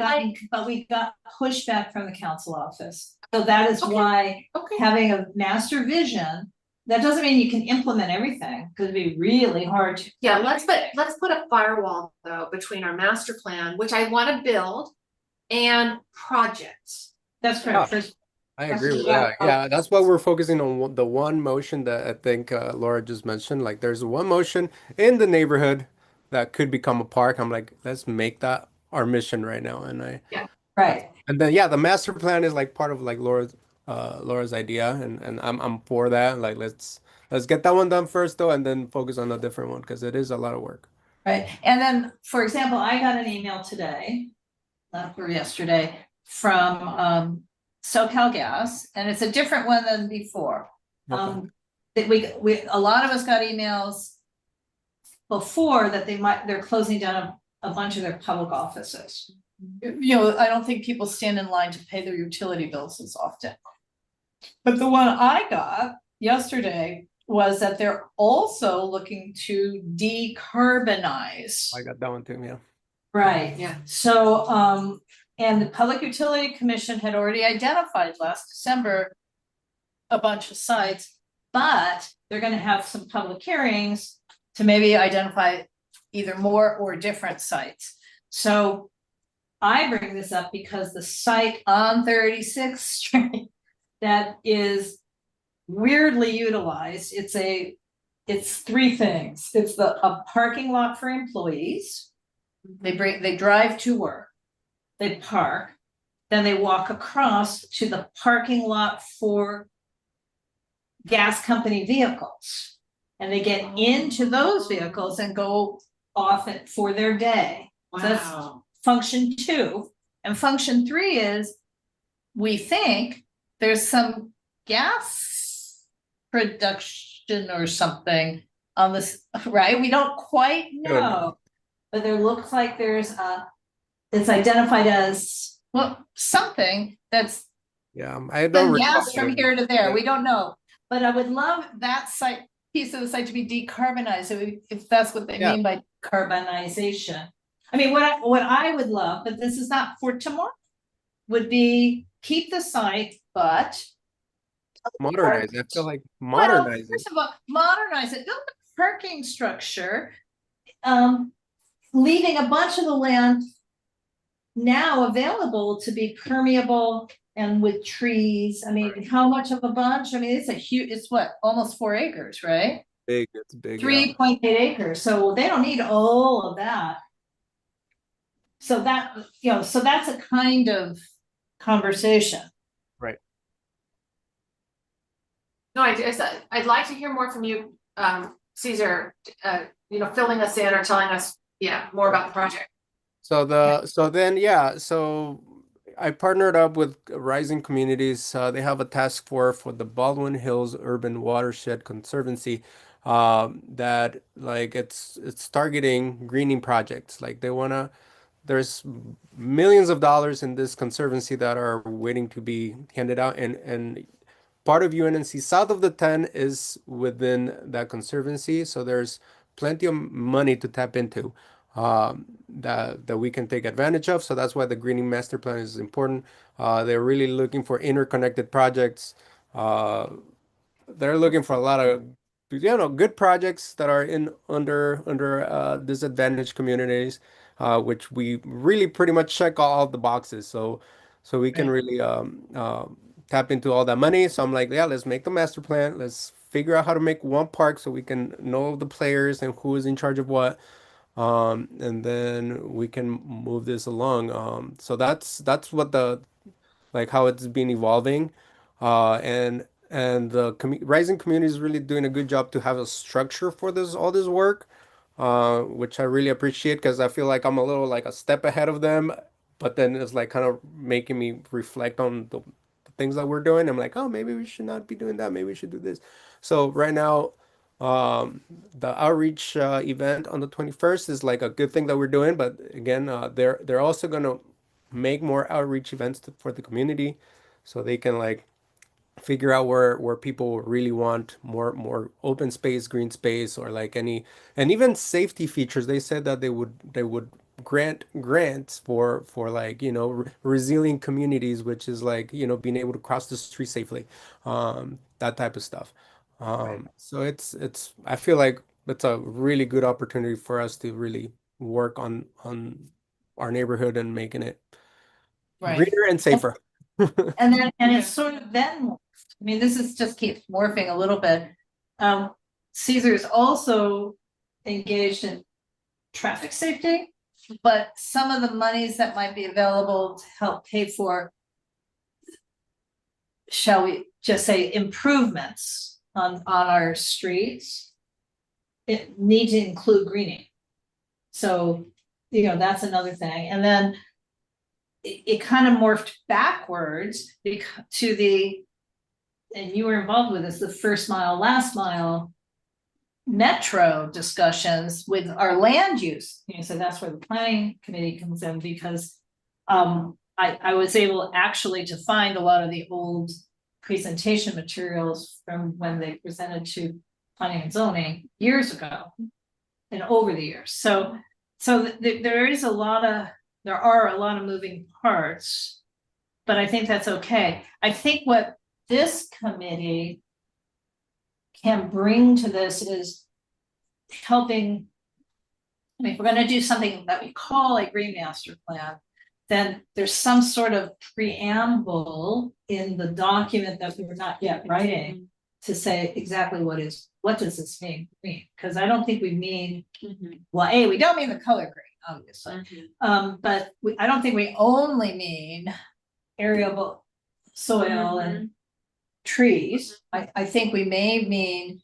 pushback from the council office. So that is why having a master vision, that doesn't mean you can implement everything, because it'd be really hard to. Yeah, let's put a firewall though between our master plan, which I want to build, and projects. That's correct. I agree with that. Yeah, that's why we're focusing on the one motion that I think Laura just mentioned. Like, there's one motion in the neighborhood that could become a park. I'm like, let's make that our mission right now. And Right. And then the master plan is like part of like Laura's idea, and I'm for that. Like, let's get that one done first though, and then focus on a different one, because it is a lot of work. Right. And then, for example, I got an email today, or yesterday, from SoCal Gas, and it's a different one than before. Okay. That a lot of us got emails before that they're closing down a bunch of their public offices. I don't think people stand in line to pay their utility bills as often. But the one I got yesterday was that they're also looking to decarbonize. I got that one too. Yeah. Right. Yeah. So, And the Public Utility Commission had already identified last December a bunch of sites, but they're gonna have some public hearings to maybe identify either more or different sites. So I bring this up because the site on 36th Street that is weirdly utilized, it's three things. It's a parking lot for employees. They drive to work, they park, then they walk across to the parking lot for gas company vehicles. And they get into those vehicles and go off it for their day. So that's function 2. And function 3 is, we think there's some gas production or something on this, right? We don't quite know. But there looks like there's it's identified as, well, something that's Yeah, I don't gas recall. from here to there. Yeah. We don't know. But I would love that site, piece of the site to be decarbonized, if that's what they Yeah. mean by carbonization. I mean, what I would love, but this is not for tomorrow, would be keep the site, but Modernize. I feel like well, modernize it. first of all, modernize it, build a parking structure, leaving a bunch of the land now available to be permeable and with trees. I mean, how much of a bunch? I mean, it's a huge, it's what, almost 4 acres, right? Big, it's big. 3.8 acres, so they don't need all of that. So that, so that's a kind of conversation. Right. No, I'd like to hear more from you, Caesar, filling us in or telling us, more about the project. So I partnered up with Rising Communities. They have a task force for the Baldwin Hills Urban Watershed Conservancy, that like it's targeting greening projects. Like there's millions of dollars in this conservancy that are waiting to be handed out, and part of UNNC south of the 10 is within that conservancy. So there's plenty of money to tap into, that we can take advantage of. So that's why the greening master plan is important. They're really looking for interconnected projects. They're looking for a lot of good projects that are under disadvantaged communities, which we really pretty much check all the boxes. So we can really tap into all that money. So I'm like, yeah, let's make the master plan. Let's figure out how to make one park so we can know the players and who is in charge of what. And then we can move this along. So that's what how it's been evolving. And the Rising Community is really doing a good job to have a structure for all this work, which I really appreciate, because I feel like I'm a little like a step ahead of them, but then it's like kind of making me reflect on the things that we're doing. I'm like, oh, maybe we should not be doing that. Maybe we should do this. So right now, the outreach event on the 21st is like a good thing that we're doing. But again, they're also gonna make more outreach events for the community, so they can like figure out where people really want more open space, green space, or like and even safety features. They said that they would grant grants for like resilient communities, which is like being able to cross the street safely, that type of stuff. So it's I feel like it's a really good opportunity for us to really work on our neighborhood and making it greener and safer. And it's sort of then, I mean, this is just keeps morphing a little bit. Caesar's also engaged in traffic safety, but some of the monies that might be available to help pay for, shall we just say, improvements on our streets, it need to include greening. So, that's another thing. And then it kind of morphed backwards to and you were involved with this, the first mile, last mile metro discussions with our land use. So that's where the planning committee comes in, because I was able actually to find a lot of the old presentation materials from when they presented to planning and zoning years ago and over the years. So there is a lot of there are a lot of moving parts, but I think that's okay. I think what this committee can bring to this is helping. I mean, if we're gonna do something that we call a green master plan, then there's some sort of preamble in the document that we're not yet writing to say exactly what does this mean? Because I don't think we mean, well, we don't mean the color green, obviously. But I don't think we only mean arable soil and trees. I think we may mean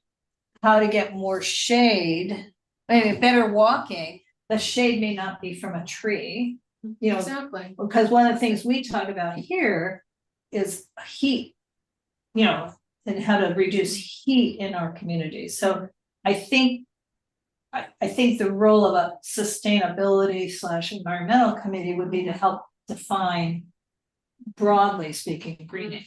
how to get more shade, maybe better walking. The shade may not be from a tree, you know, Exactly. because one of the things we talk about here is heat, you know, and how to reduce heat in our communities. So I think the role of a sustainability / environmental committee would be to help define, broadly speaking, greening.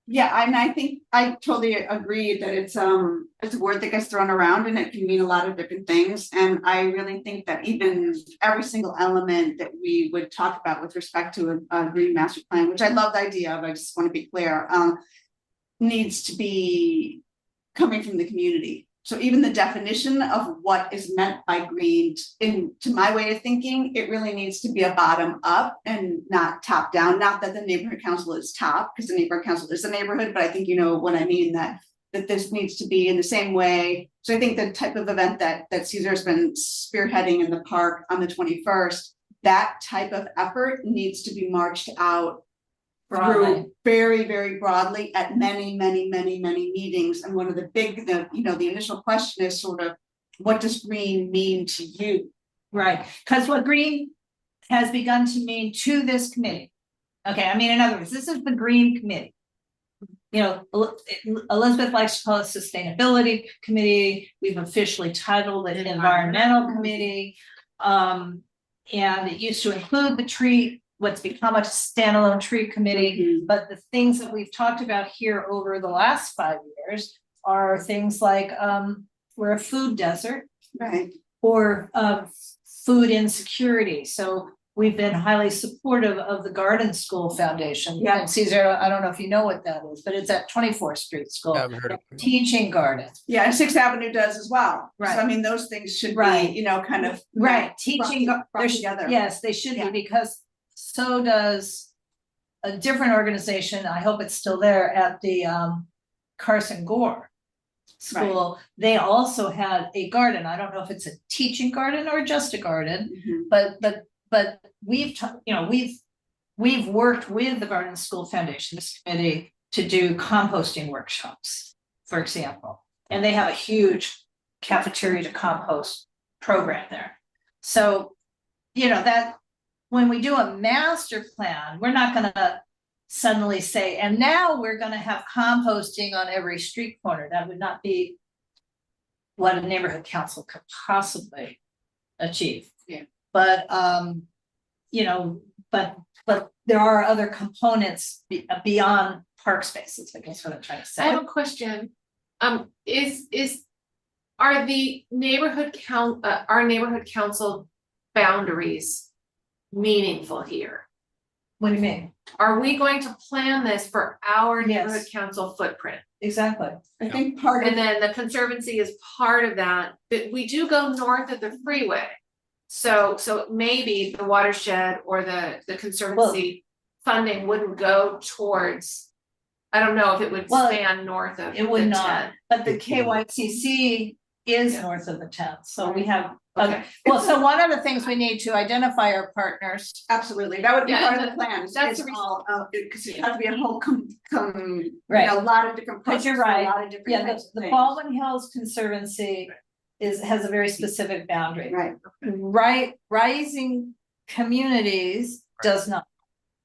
Yeah, and I think I totally agree that it's a word that gets thrown around and it can mean a lot of different things. And I really think that even every single element that we would talk about with respect to a green master plan, which I love the idea of, I just want to be clear, needs to be coming from the community. So even the definition of what is meant by green, to my way of thinking, it really needs to be a bottom up and not top down. Not that the neighborhood council is top, because the neighborhood council is the neighborhood, but I think you know what I mean, that this needs to be in the same way. So I think the type of event that Caesar has been spearheading in the park on the 21st, that type of effort needs to be marched out through very, very broadly at many meetings. And one of the big, the initial question is sort of, what does green mean to you? Right, because what green has begun to mean to this committee. Okay, I mean, in other words, this is the green committee. You know, Elizabeth likes to call it sustainability committee. We've officially titled it environmental committee. And it used to include the tree, what's become a standalone tree committee, but the things that we've talked about here over the last 5 years are things like we're a food desert, right? Or food insecurity. So we've been highly supportive of the Garden School Foundation. Yeah. And Caesar, I don't know if you know what that is, but it's at 24th Street School. Yeah, I've heard of it. Teaching garden. Yeah, and 6th Avenue does as well. Right. So I mean, those things should Right. be, kind of Teaching brought together. Yes, they should Yeah. be, because so does a different organization. I hope it's still there at the Carson Gore School. They also had a garden. I don't know if it's a teaching garden or just a garden, but we've worked with the Garden School Foundation, this committee, to do composting workshops, for example, and they have a huge cafeteria to compost program there. So, that when we do a master plan, we're not going to suddenly say, and now we're going to have composting on every street corner. That would not be what a neighborhood council could possibly achieve. Yeah. But but there are other components beyond park spaces, I guess what I'm trying to say. I have a question. Are the neighborhood council boundaries meaningful here? What do you mean? Are we going to plan this for our Yes. neighborhood council footprint? Exactly. I think part of And then the Conservancy is part of that, but we do go north of the freeway. So maybe the watershed or the Conservancy funding wouldn't go towards, I don't know if it would Well, span north of It would the not, 10. but the KYCC is Yeah. north of the 10th, so we have. Okay. Well, so one of the things we need to identify our partners. absolutely, that would be Yeah, part of the plan. that's It's the all, because it has to be a whole Right. a lot of different. But you're projects for a right. lot of different Yeah, types of the things. Baldwin Hills Conservancy has a very specific boundary. Right, Rising Communities does not.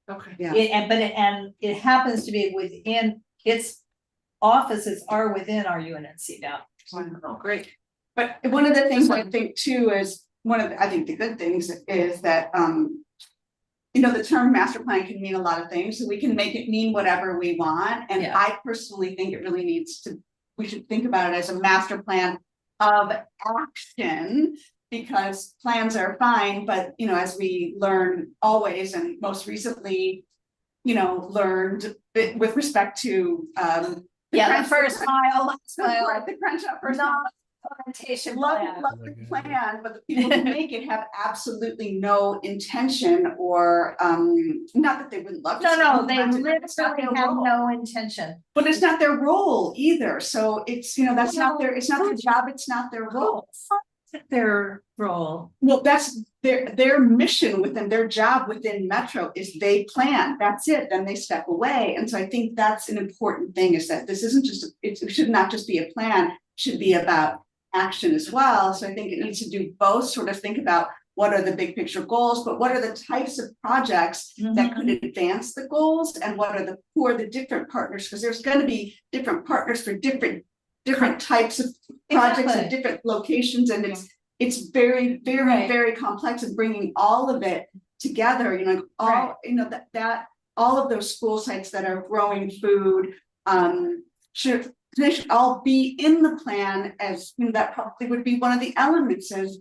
Okay. yeah. It happens to be within, its offices are within our UNNC boundaries. Oh, great. But one of the things I think too is, I think the good things is that, the term master plan can mean a lot of things, so we can make it mean whatever we want. And Yeah. I personally think it really we should think about it as a master plan of action because plans are fine, but, you know, as we learn always, and most recently, you know, learned with respect to, Yeah, the first mile, last mile, the crunch up first not mile. implementation Lovely, plan. lovely plan, but the people who make it have absolutely no intention or, not that they wouldn't love to. No, they implement it, literally but it's not their have role. no intention. But it's not their role either, so it's, you know, that's not their, it's not their job, it's not their role. Their role. Well, that's their mission within their job within Metro is they plan, that's it, then they step away. And so I think that's an important thing, is that this isn't just, it should not just be a plan, it should be about action as well. So I think it needs to do both, sort of think about what are the big picture goals, but what are the types of projects that could advance the goals, and who are the different partners, because there's going to be different partners for different types of projects Exactly. at different locations, and it's very, very, Right. very complex, and bringing all of it together, you know, all, Right. you know, that all of those school sites that are growing food, they should all be in the plan, as, you know, that probably would be one of the elements, is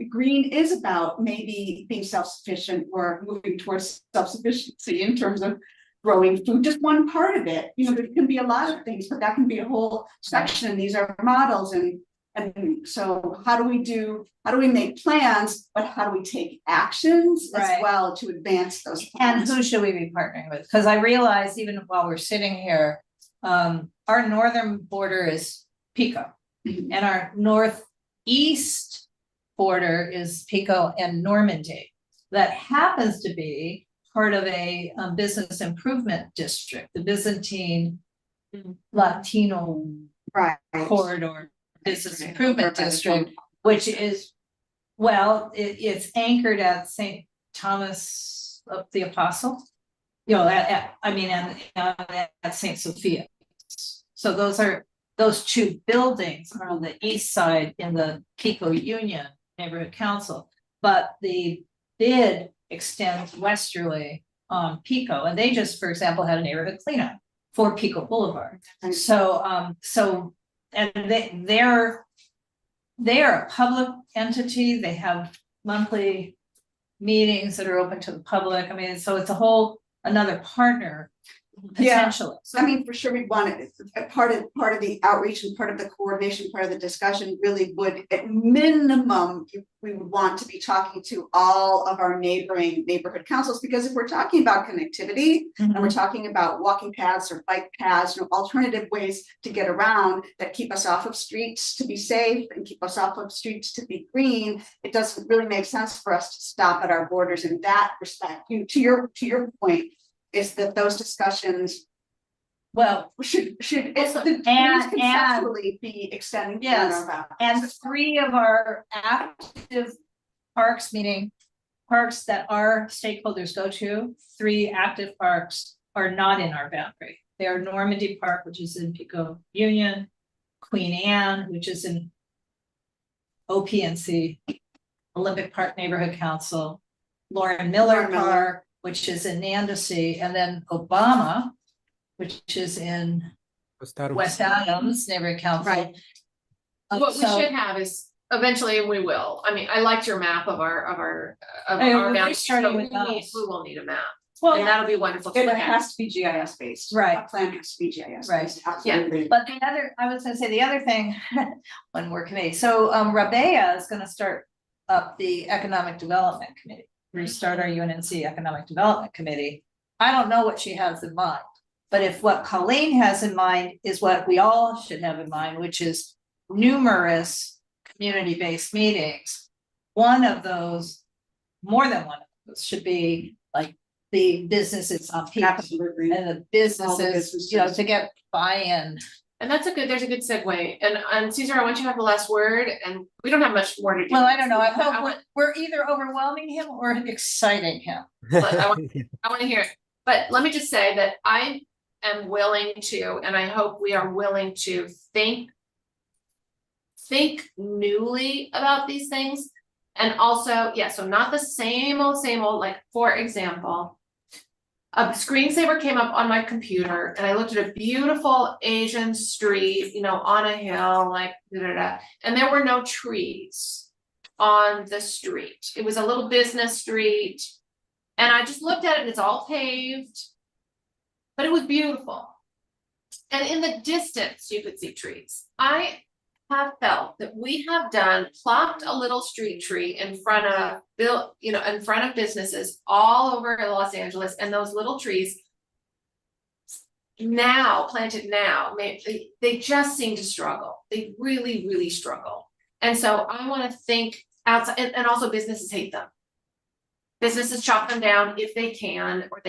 green is about maybe being self-sufficient or moving towards self-sufficiency in terms of growing food, just one part of it. You know, there can be a lot of things, but that can be a whole section. These are models, and so how do we make plans, but how do we take actions as Right. well to advance those And plans? who should we be partnering with? Because I realize even while we're sitting here, our northern border is Pico, Mhm. and our northeast border is Pico and Normandy. That happens to be part of a business improvement district, the Byzantine Latino Right. corridor business improvement district, which is, well, it's anchored at St. Thomas of the Apostle. You know, at St. Sophia. So those two buildings are on the east side in the Pico Union Neighborhood Council, but the bid extends westerly on Pico, and they just, for example, had a neighborhood cleanup for Pico Boulevard. So, and they're a public entity. They have monthly meetings that are open to the public. I mean, so it's another partner potentially. I mean, for sure, we want it, part of the outreach and part of the coordination, part of the discussion really would, at minimum, we would want to be talking to all of our neighboring neighborhood councils, because if we're talking about connectivity and we're talking about walking paths or bike paths, you know, alternative ways to get around that keep us off of streets to be safe and keep us off of streets to be green, it doesn't really make sense for us to stop at our borders in that respect. You, to your point, is that those discussions Well, should Also- conceptually be extending beyond Yes, our boundaries. and 3 of our active parks, meaning parks that our stakeholders go to, 3 active parks are not in our boundary. They are Normandy Park, which is in Pico Union, Queen Anne, which is in OPNC, Olympic Park Neighborhood Council, Lauren Miller Lauren Miller. Park, which is in Nandesy, and then Obama, which is in West Adams Neighborhood Council. Right. What we So- should have is, eventually we will, I mean, I liked your map of our Hey, we're boundaries, starting so with us. we will need a map, Well, and that'll be wonderful to It look at. has to be GIS based. Right. A plan has to be GIS Right. based. Absolutely. but the other, I was gonna say the other thing, when we're committee, so Rabea is gonna start up the Economic Development Committee. Restart our UNNC Economic Development Committee. I don't know what she has in mind, but if what Colleen has in mind is what we all should have in mind, which is numerous community-based meetings. One of those, more than one of those, should be like the businesses on Pico Absolutely. and the businesses, you know, to get buy-in. And there's a good segue, and Caesar, I want you to have the last word, and we don't have much more to do. Well, I don't know, I hope want- we're either overwhelming him or exciting him. I want to hear it, but let me just say that I am willing to, and I hope we are willing to think newly about these things. And also, yeah, so not the same old, like, for example, a screensaver came up on my computer and I looked at a beautiful Asian street, you know, on a hill, like, and there were no trees. on the street. It was a little business street. And I just looked at it and it's all paved. But it was beautiful. And in the distance, you could see trees. I have felt that we have plopped a little street tree in front of in front of businesses all over Los Angeles, and those little trees planted now, they just seem to struggle. They really, really struggle. And so I want to think outside, and also businesses hate them. Businesses chop them down if they can, or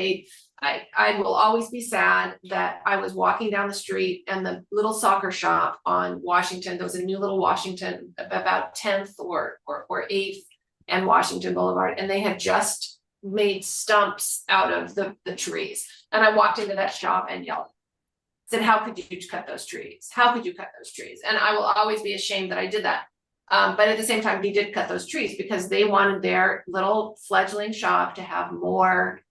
I will always be sad that I was walking down the street and the little soccer shop on Washington, there was a new little Washington about 10th or 8th and Washington Boulevard, and they had just made stumps out of the trees. And I walked into that shop and yelled, said, how could you cut those trees? How could you cut those trees? And I will always be ashamed that I did that. But at the same time, we did cut those trees because they wanted their little fledgling shop to have more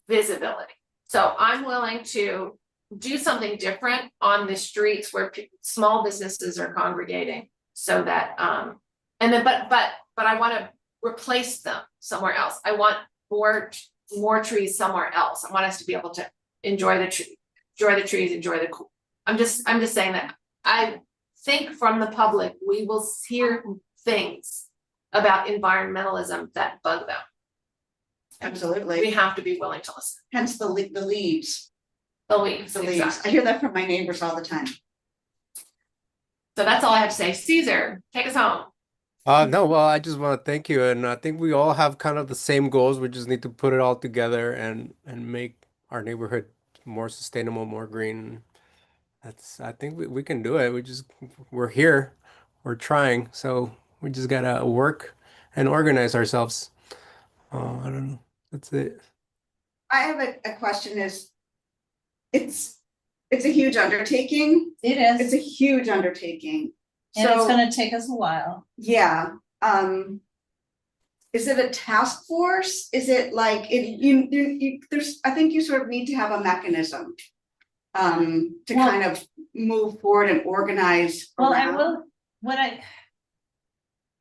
visibility. So I'm willing to do something different on the streets where small businesses are congregating, so that and then but I want to replace them somewhere else. I want more trees somewhere else. I want us to be able to enjoy the trees, enjoy the cool. I'm just saying that I think from the public we will hear things about environmentalism that bug them. Absolutely. We have to be willing to listen. Hence the leaves. The leaves. I hear that from my neighbors all the time. So that's all I have to say. Caesar, take us home. No, well, I just want to thank you, and I think we all have kind of the same goals. We just need to put it all together and make our neighborhood more sustainable, more green. I think we can do it. We're here, we're trying, so we just gotta work and organize ourselves. I don't know. That's it. I have a question it's a huge undertaking. It is. It's a huge undertaking. And it's So, gonna take us a while. yeah, is it a task force? Is it like, I think you sort of need to have a mechanism to Well- kind of move forward and organize Well, around.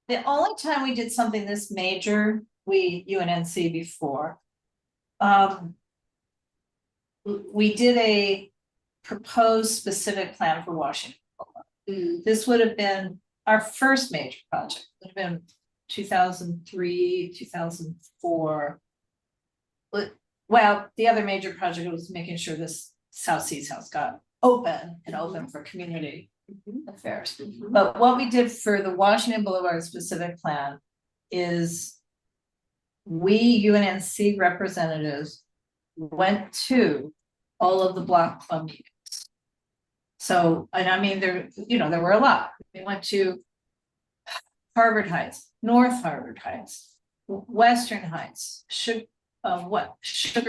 the only time we did something this major, UNNC before, we did a proposed specific plan for Washington. Mm, This would have been our first major project, would have been 2003, 2004. Well, the other major project was making sure this South Seas House got open for community affairs. But what we did for the Washington Boulevard specific plan is we UNNC representatives went to all of the block club meetings. So, and I mean, there were a lot. We went to Harvard Heights, North Harvard Heights, Western Heights, Sugar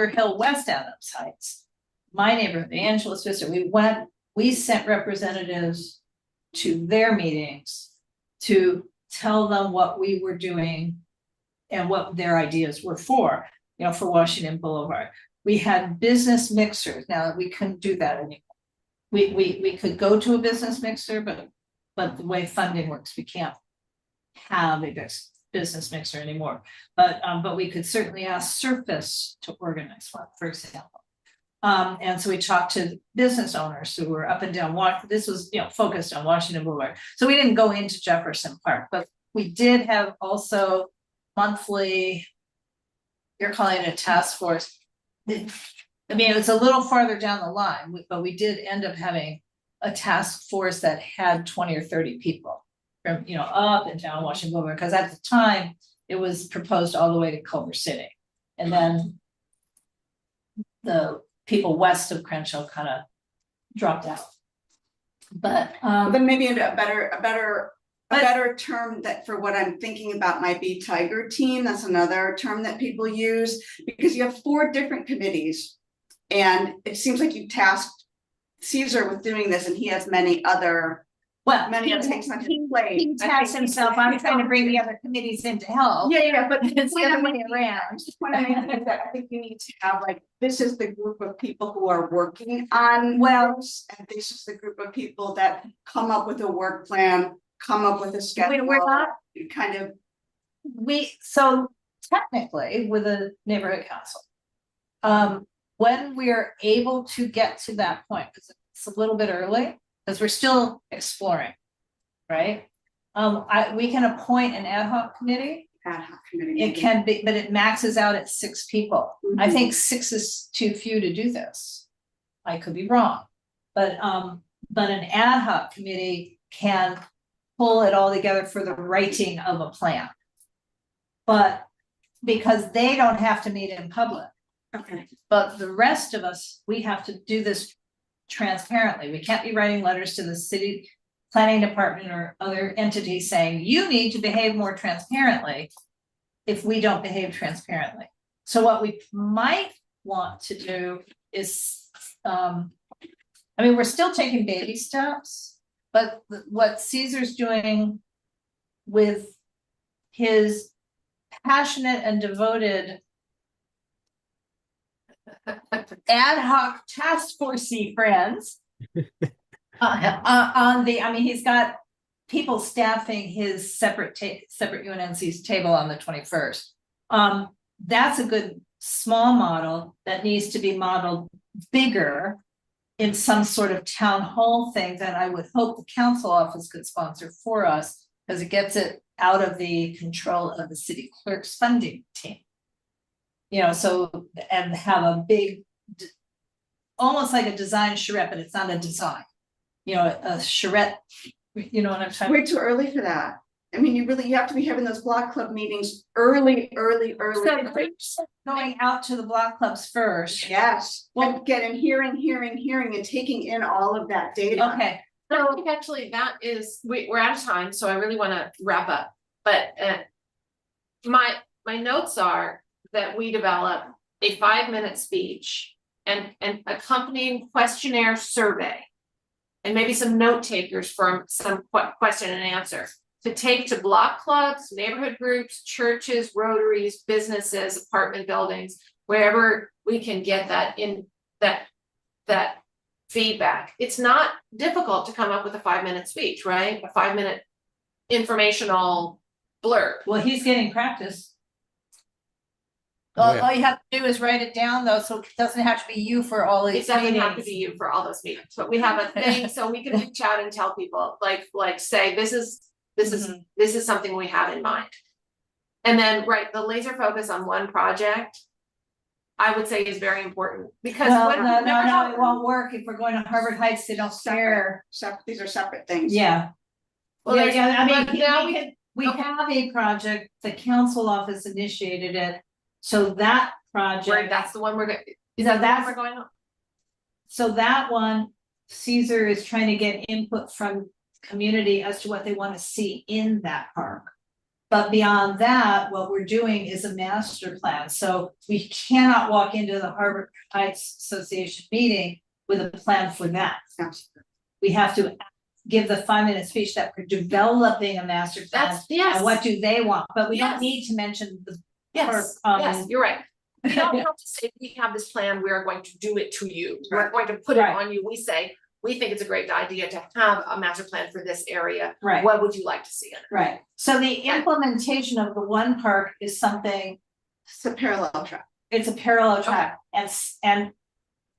Hill, West Adams Heights, my neighborhood, the Angeles Vista. We sent representatives to their meetings to tell them what we were doing and what their ideas were for Washington Boulevard. We had business mixers. Now we couldn't do that anymore. We could go to a business mixer, but the way funding works, we can't have a business mixer anymore. But we could certainly ask Surface to organize one, for example. And so we talked to business owners who were up and down. This was focused on Washington Boulevard. So we didn't go into Jefferson Park, but we did have also monthly. You're calling it a task force. I mean, it was a little farther down the line, but we did end up having a task force that had 20 or 30 people from, up and down Washington Boulevard, because at the time it was proposed all the way to Culver City. And then the people west of Crenshaw kind of dropped out. But then maybe a better term that for what I'm thinking about might be tiger team. That's another term that people use, because you have 4 different committees. And it seems like you tasked Caesar with doing this, and he has many other things on his plate. he tasked himself. I'm trying to bring the other committees into help. Yeah, but It's the other way around. I just want to make that I think you need to have this is the group of people who are working on wells, and this is the group of people that come up with a work plan, come up with a schedule. We're not. Kind of so technically with a neighborhood council. When we are able to get to that point, because it's a little bit early, because we're still exploring, right? We can appoint an ad hoc committee. Ad hoc committee. It can be, but it maxes out at 6 people. I Mhm. think 6 is too few to do this. I could be wrong, but an ad hoc committee can pull it all together for the writing of a plan. But because they don't have to meet in public, Okay. but the rest of us, we have to do this transparently. We can't be writing letters to the city planning department or other entities saying, you need to behave more transparently if we don't behave transparently. So what we might want to do is, I mean, we're still taking baby steps, but what Caesar's doing with his passionate and devoted ad hoc task forcey friends on the, I mean, he's got people staffing his separate UNNC's table on the 21st. That's a good small model that needs to be modeled bigger in some sort of town hall thing that I would hope the council office could sponsor for us, because it gets it out of the control of the city clerk's funding team. You know, so, and have a big, almost like a design charrette, but it's not a design. You know, a charrette, you know what I'm talking about? Way too early for that. I mean, you have to be having those block club meetings early. So going out to the block clubs first. Yes, Well- and getting hearing and taking in all of that data. Okay, I think actually that is, we're out of time, so I really wanna wrap up, but my notes are that we develop a 5-minute speech and accompanying questionnaire survey. And maybe some note takers from some question and answer to take to block clubs, neighborhood groups, churches, rotaries, businesses, apartment buildings, wherever we can get that in that feedback. It's not difficult to come up with a 5-minute speech, right? A 5-minute informational blurb. well, he's getting practice. Oh, yeah. All you have to do is write it down though, so it doesn't have to be you for all It these doesn't have to meetings. be you for all those meetings, but we have a thing, so we can reach out and tell people, like say, this is something we have in mind. And then, right, the laser focus on one project, I would say is very important, because Well, when- no, it won't work if we're going to Harvard Heights, they don't share. These are separate things. Yeah. Well, there's- Yeah, I but mean, now we okay. have a project, the council office initiated it, so that Right, project, that's the one we're going, is So that the one that's- we're going on? so that one, Caesar is trying to get input from community as to what they want to see in that park. But beyond that, what we're doing is a master plan, so we cannot walk into the Harvard Heights Association meeting with a plan for that. Absolutely. We have to give the 5-minute speech that we're developing a master plan. That's, yes. And what do they want, but we don't Yes. need to mention the. Yes, or, yes, you're right. We don't have to say, we have this plan, we are going to do it to you, we're Right. going to put it Right. on you, we say, we think it's a great idea to have a master plan for this area. Right. What would you like to see in it? Right, so the implementation of the one park is something, It's a parallel track. it's a parallel track, and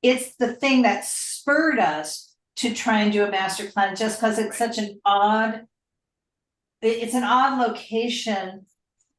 it's the thing that spurred us to try and do a master plan, just because it's such an odd. It's an odd location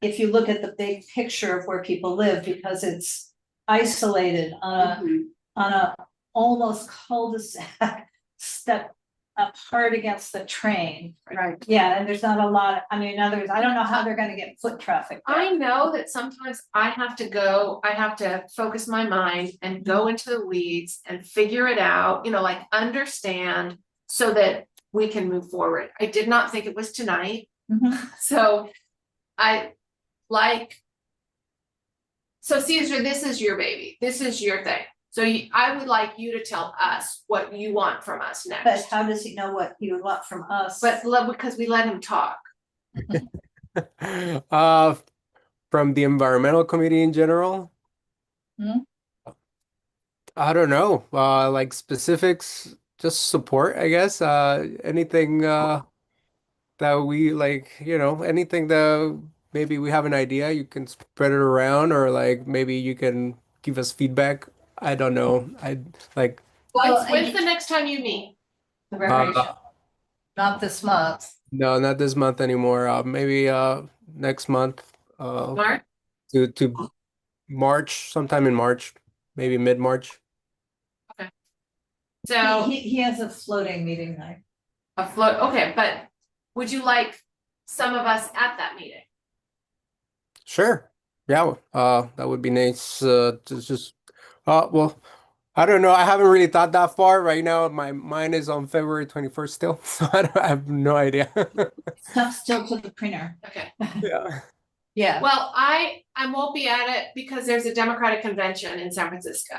if you look at the big picture of where people live, because it's isolated Mhm. on a almost cul-de-sac step apart against the train. Right. Yeah, and there's not a lot, I mean, others, I don't know how they're gonna get foot traffic there. I know that sometimes I have to focus my mind and go into the weeds and figure it out, like understand so that we can move forward. I did not think it was tonight, Mhm. so so Caesar, this is your baby, this is your thing. So I would like you to tell us what you want from us But next. how does he know what he would want from us? But because we let him talk. From the environmental committee in general. Hmm? I don't know, like specifics, just support, I guess. Anything that we like, anything that maybe we have an idea, you can spread it around, or like maybe you can give us feedback. I don't know. I like Well, When's the next time you meet? the recreation, uh, not this month. no, not this month anymore. Maybe next month. Mark? To March, sometime in March, maybe mid-March. So He has a floating meeting night. a float, okay, but would you like some of us at that meeting? Sure. Yeah, that would be nice. To just, well, I don't know. I haven't really thought that far right now. My mind is on February 21st still, so I have no idea. Stuff still to the printer. Okay, Yeah. Yeah. well, I won't be at it because there's a Democratic convention in San Francisco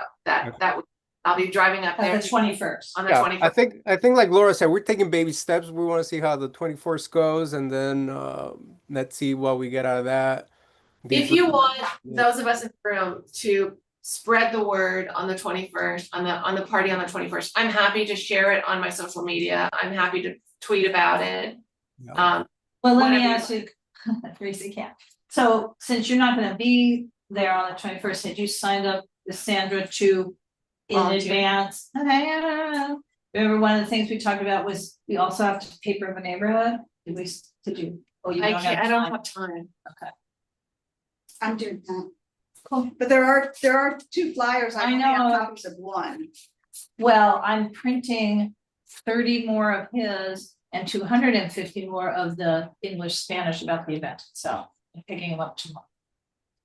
I'll be driving up there The 21st. on the Yeah, 21st. I think like Laura said, we're taking baby steps. We want to see how the 21st goes, and then let's see what we get out of that. If you want those of us in the room to spread the word on the 21st, on the party on the 21st, I'm happy to share it on my social media. I'm happy to tweet about it. Yeah. Well, let me Whatever you ask you, Tracy can't. So since you're not gonna be there on the 21st, had you signed up with Sandra to in Volunteer. advance? Okay. Remember, one of the things we talked about was we also have to paper the neighborhood. Did you? Oh, you I don't can't, have I don't time. have time. Okay. I'm doing that. Cool. But there are 2 flyers. I I only have know. copies of one. Well, I'm printing 30 more of his and 250 more of the English Spanish about the event. So I'm picking them up tomorrow.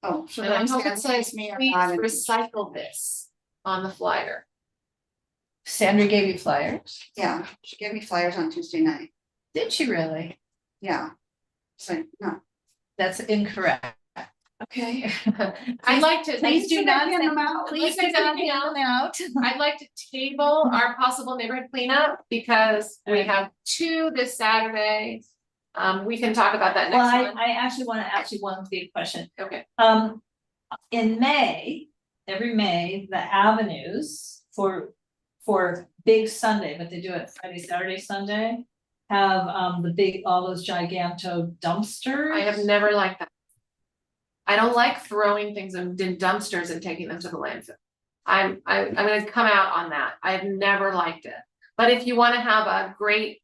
Oh, so And I then hope it says, me or please not in- recycle this on the flyer. Sandra gave you flyers? Yeah, she gave me flyers on Tuesday night. Did she really? Yeah. So, no. That's incorrect. Okay. I'd like to. Please do not hand send them out. Please Please do not hand hand them out. I'd like to table our possible neighborhood cleanup because we have 2 this Saturday. We can talk about that Well, next one. I actually want to ask you one big question. Okay, In May, every May, the avenues for Big Sunday, but they do it Friday, Saturday, Sunday, have the big, all those giganto dumpsters. I have never liked that. I don't like throwing things in dumpsters and taking them to the landfill. I'm gonna come out on that. I've never liked it. But if you wanna have a great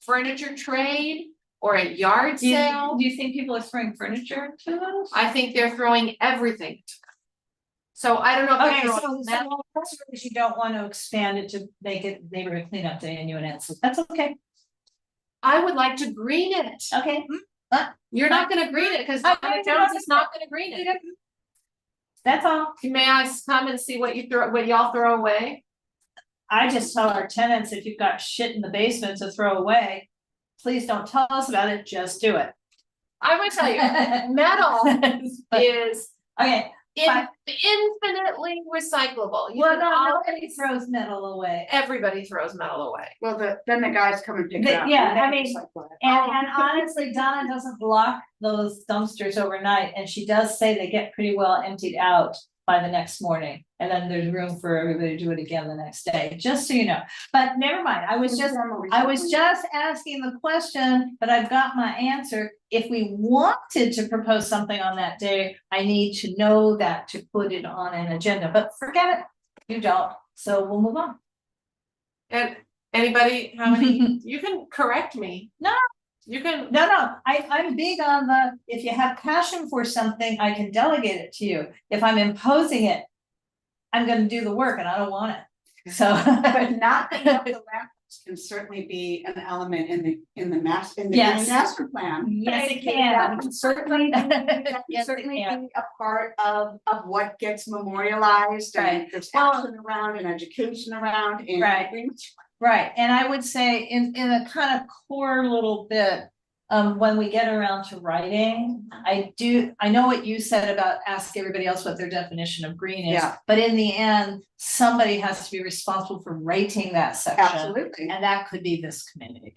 furniture trade or a yard Do you, sale, do you think people are throwing furniture to those? I think they're throwing everything. So I don't know if Okay, they're so throwing metal. that's because you don't want to expand it to make it neighborhood cleanup day in UNNC. That's okay. I would like to green it. Okay. You're not gonna green it because Okay, Donna you're Jones not is not gonna green it. That's all. May I come and see what y'all throw away? I just tell our tenants, if you've got shit in the basement to throw away, please don't tell us about it, just do it. I'm gonna tell you, metal is Okay, infinitely recyclable. You well, can no, always- nobody throws metal away. Everybody throws metal away. Well, then the guys come and pick it They- up. yeah, and then I mean, it's like, what? And honestly, Donna doesn't block those dumpsters overnight, and she does say they get pretty well emptied out by the next morning. And then there's room for everybody to do it again the next day, just so you know. But never mind, I was just asking the question, but I've got my answer. If we wanted to propose something on that day, I need to know that to put it on an agenda, but forget it, you don't, so we'll move on. And anybody have any, you can correct me. No. You can, No, I'm big on the, if you have passion for something, I can delegate it to you. If I'm imposing it, I'm gonna do the work and I don't want it, so. But not being up the lamps can certainly be an element in the Yes. master plan. Yes, it That can. can certainly, that can Yes, it certainly can. be a part of what gets memorialized and Right. there's Well- action around and education around and. Right. Right, and I would say in a kind of core little bit, when we get around to writing, I know what you said about ask everybody else what their definition of green is. Yeah. But in the end, somebody has to be responsible for writing that section. Absolutely. And that could be this committee.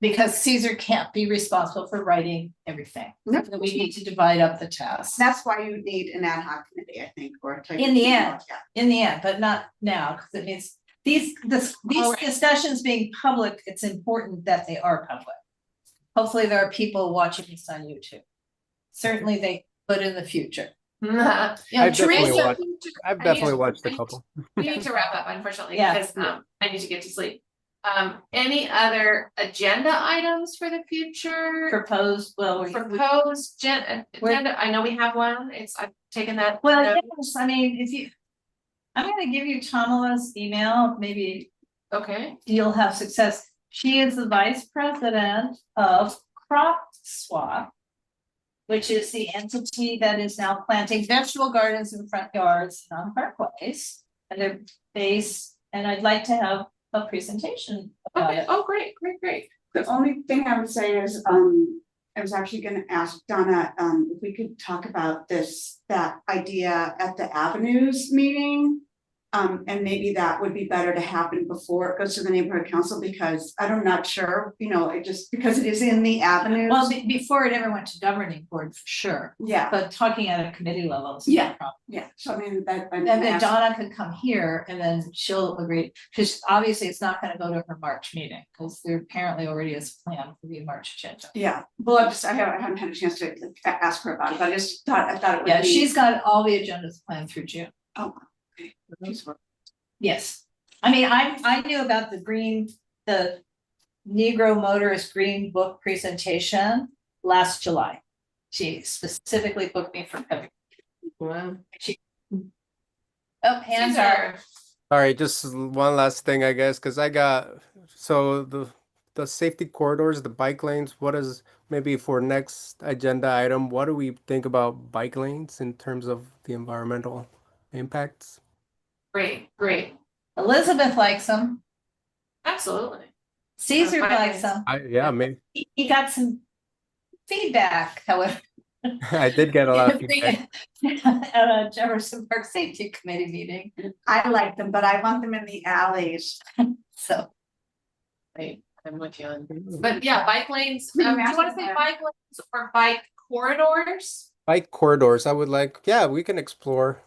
Because Caesar can't be responsible for writing everything. No. So we need to divide up the tasks. That's why you need an ad hoc committee, I think, or. a type In of- the end. Yeah. In the end, but not now, because it means these All right. discussions being public, it's important that they are public. Hopefully there are people watching this on YouTube. certainly they put in the future. I've Teresa, definitely watched- I I've need definitely to- watched I a need couple. We need to wrap up, unfortunately, Yeah. because I need to get to sleep. Any other agenda items for the future? Proposed, well, Proposed agenda, I know we have one, I've taken that. well, note. yes, I mean, I'm gonna give you Tamala's email, maybe Okay, you'll have success. She is the vice president of Crop Swap, which is the entity that is now planting vegetable gardens in front yards and on parkways. And they're based, and I'd like to have a presentation about okay, it. oh, great. The only thing I would say is, I was actually gonna ask Donna, if we could talk about that idea at the Avenues meeting. And maybe that would be better to happen before it goes to the neighborhood council, because I'm not sure, it just, because it is in the Avenues. Well, before it ever went to governing board, for sure, Yeah, but talking at a committee level is no Yeah. problem. yeah, so I mean, that. And then Donna could come here and then she'll agree, because obviously it's not gonna go to her March meeting, because there apparently already is a plan for the March agenda. Yeah, well, I haven't had a chance to ask her about it, but I thought it would be. Yeah, she's got all the agendas planned through June. She's- Yes, I mean, I knew about the Negro Motorist Green Book presentation last July. She specifically booked me for February. Wow. Oh, hands are, All right, just one last thing, I guess, because the safety corridors, the bike lanes, what is maybe for next agenda item, what do we think about bike lanes in terms of the environmental impacts? Great, Elizabeth likes them, absolutely. Caesar Bike likes lanes. them, Yeah, maybe. he got some feedback, however. I did get a lot of feedback. At a Jefferson Park Safety Committee meeting, I like them, but I want them in the alleys. so. Right, I'm with you on. But yeah, bike lanes, We do you can wanna ask say them. bike lanes or bike corridors? Bike corridors, I would like, yeah, we can explore.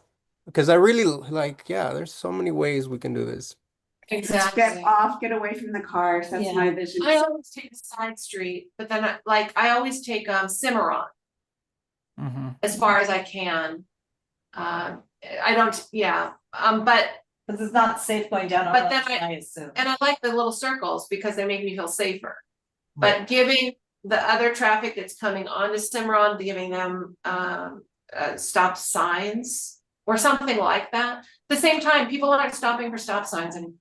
Because I really like, yeah, there's so many ways we can do this. Just get off, get away from the cars, that's Yeah. my vision. I always take a side street, but then I always take Cimarron as far as I can. I don't, yeah, but, Cause it's not safe going down. But then I assume. and I like the little circles because they make me feel safer. But giving the other traffic that's coming onto Cimarron, giving them stop signs or something like that. At the same time, people aren't stopping for stop signs and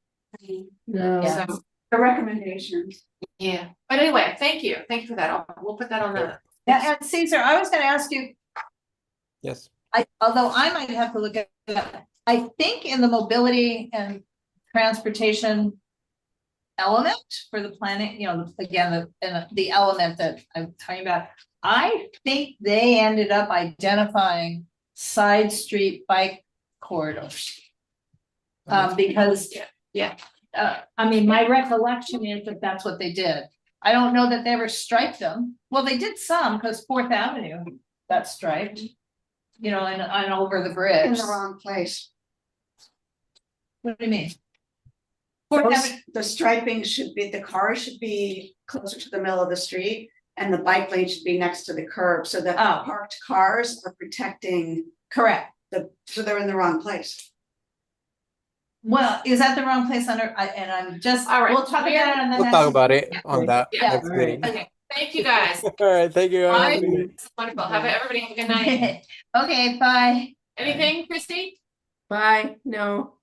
No. Yeah. so, The recommendations. yeah. But anyway, thank you for that. We'll put that on the. Yeah, and Caesar, I was gonna ask you, Yes. although I might have to look at that, I think in the mobility and transportation element for the planning, again, the element that I'm talking about, I think they ended up identifying side street bike corridors. Because Yeah. I mean, my recollection is that that's what they did. I don't know that they ever striped them. Well, they did some, because Fourth Avenue got striped. And over the In bridge. the wrong place. What do you mean? Fourth Avenue, The striping should be, the cars should be closer to the middle of the street. And the bike lane should be next to the curb, so that Oh. the parked cars are protecting correct. so they're in the wrong place. Well, is that the wrong place and I'm just, All right, we'll talk about it on the We'll next. talk about it on that Yeah. next All right. meeting. Okay, thank you guys. All right, thank you. Bye. Wonderful. Everybody have a good night. Okay, bye. Anything, Christy? Bye. No.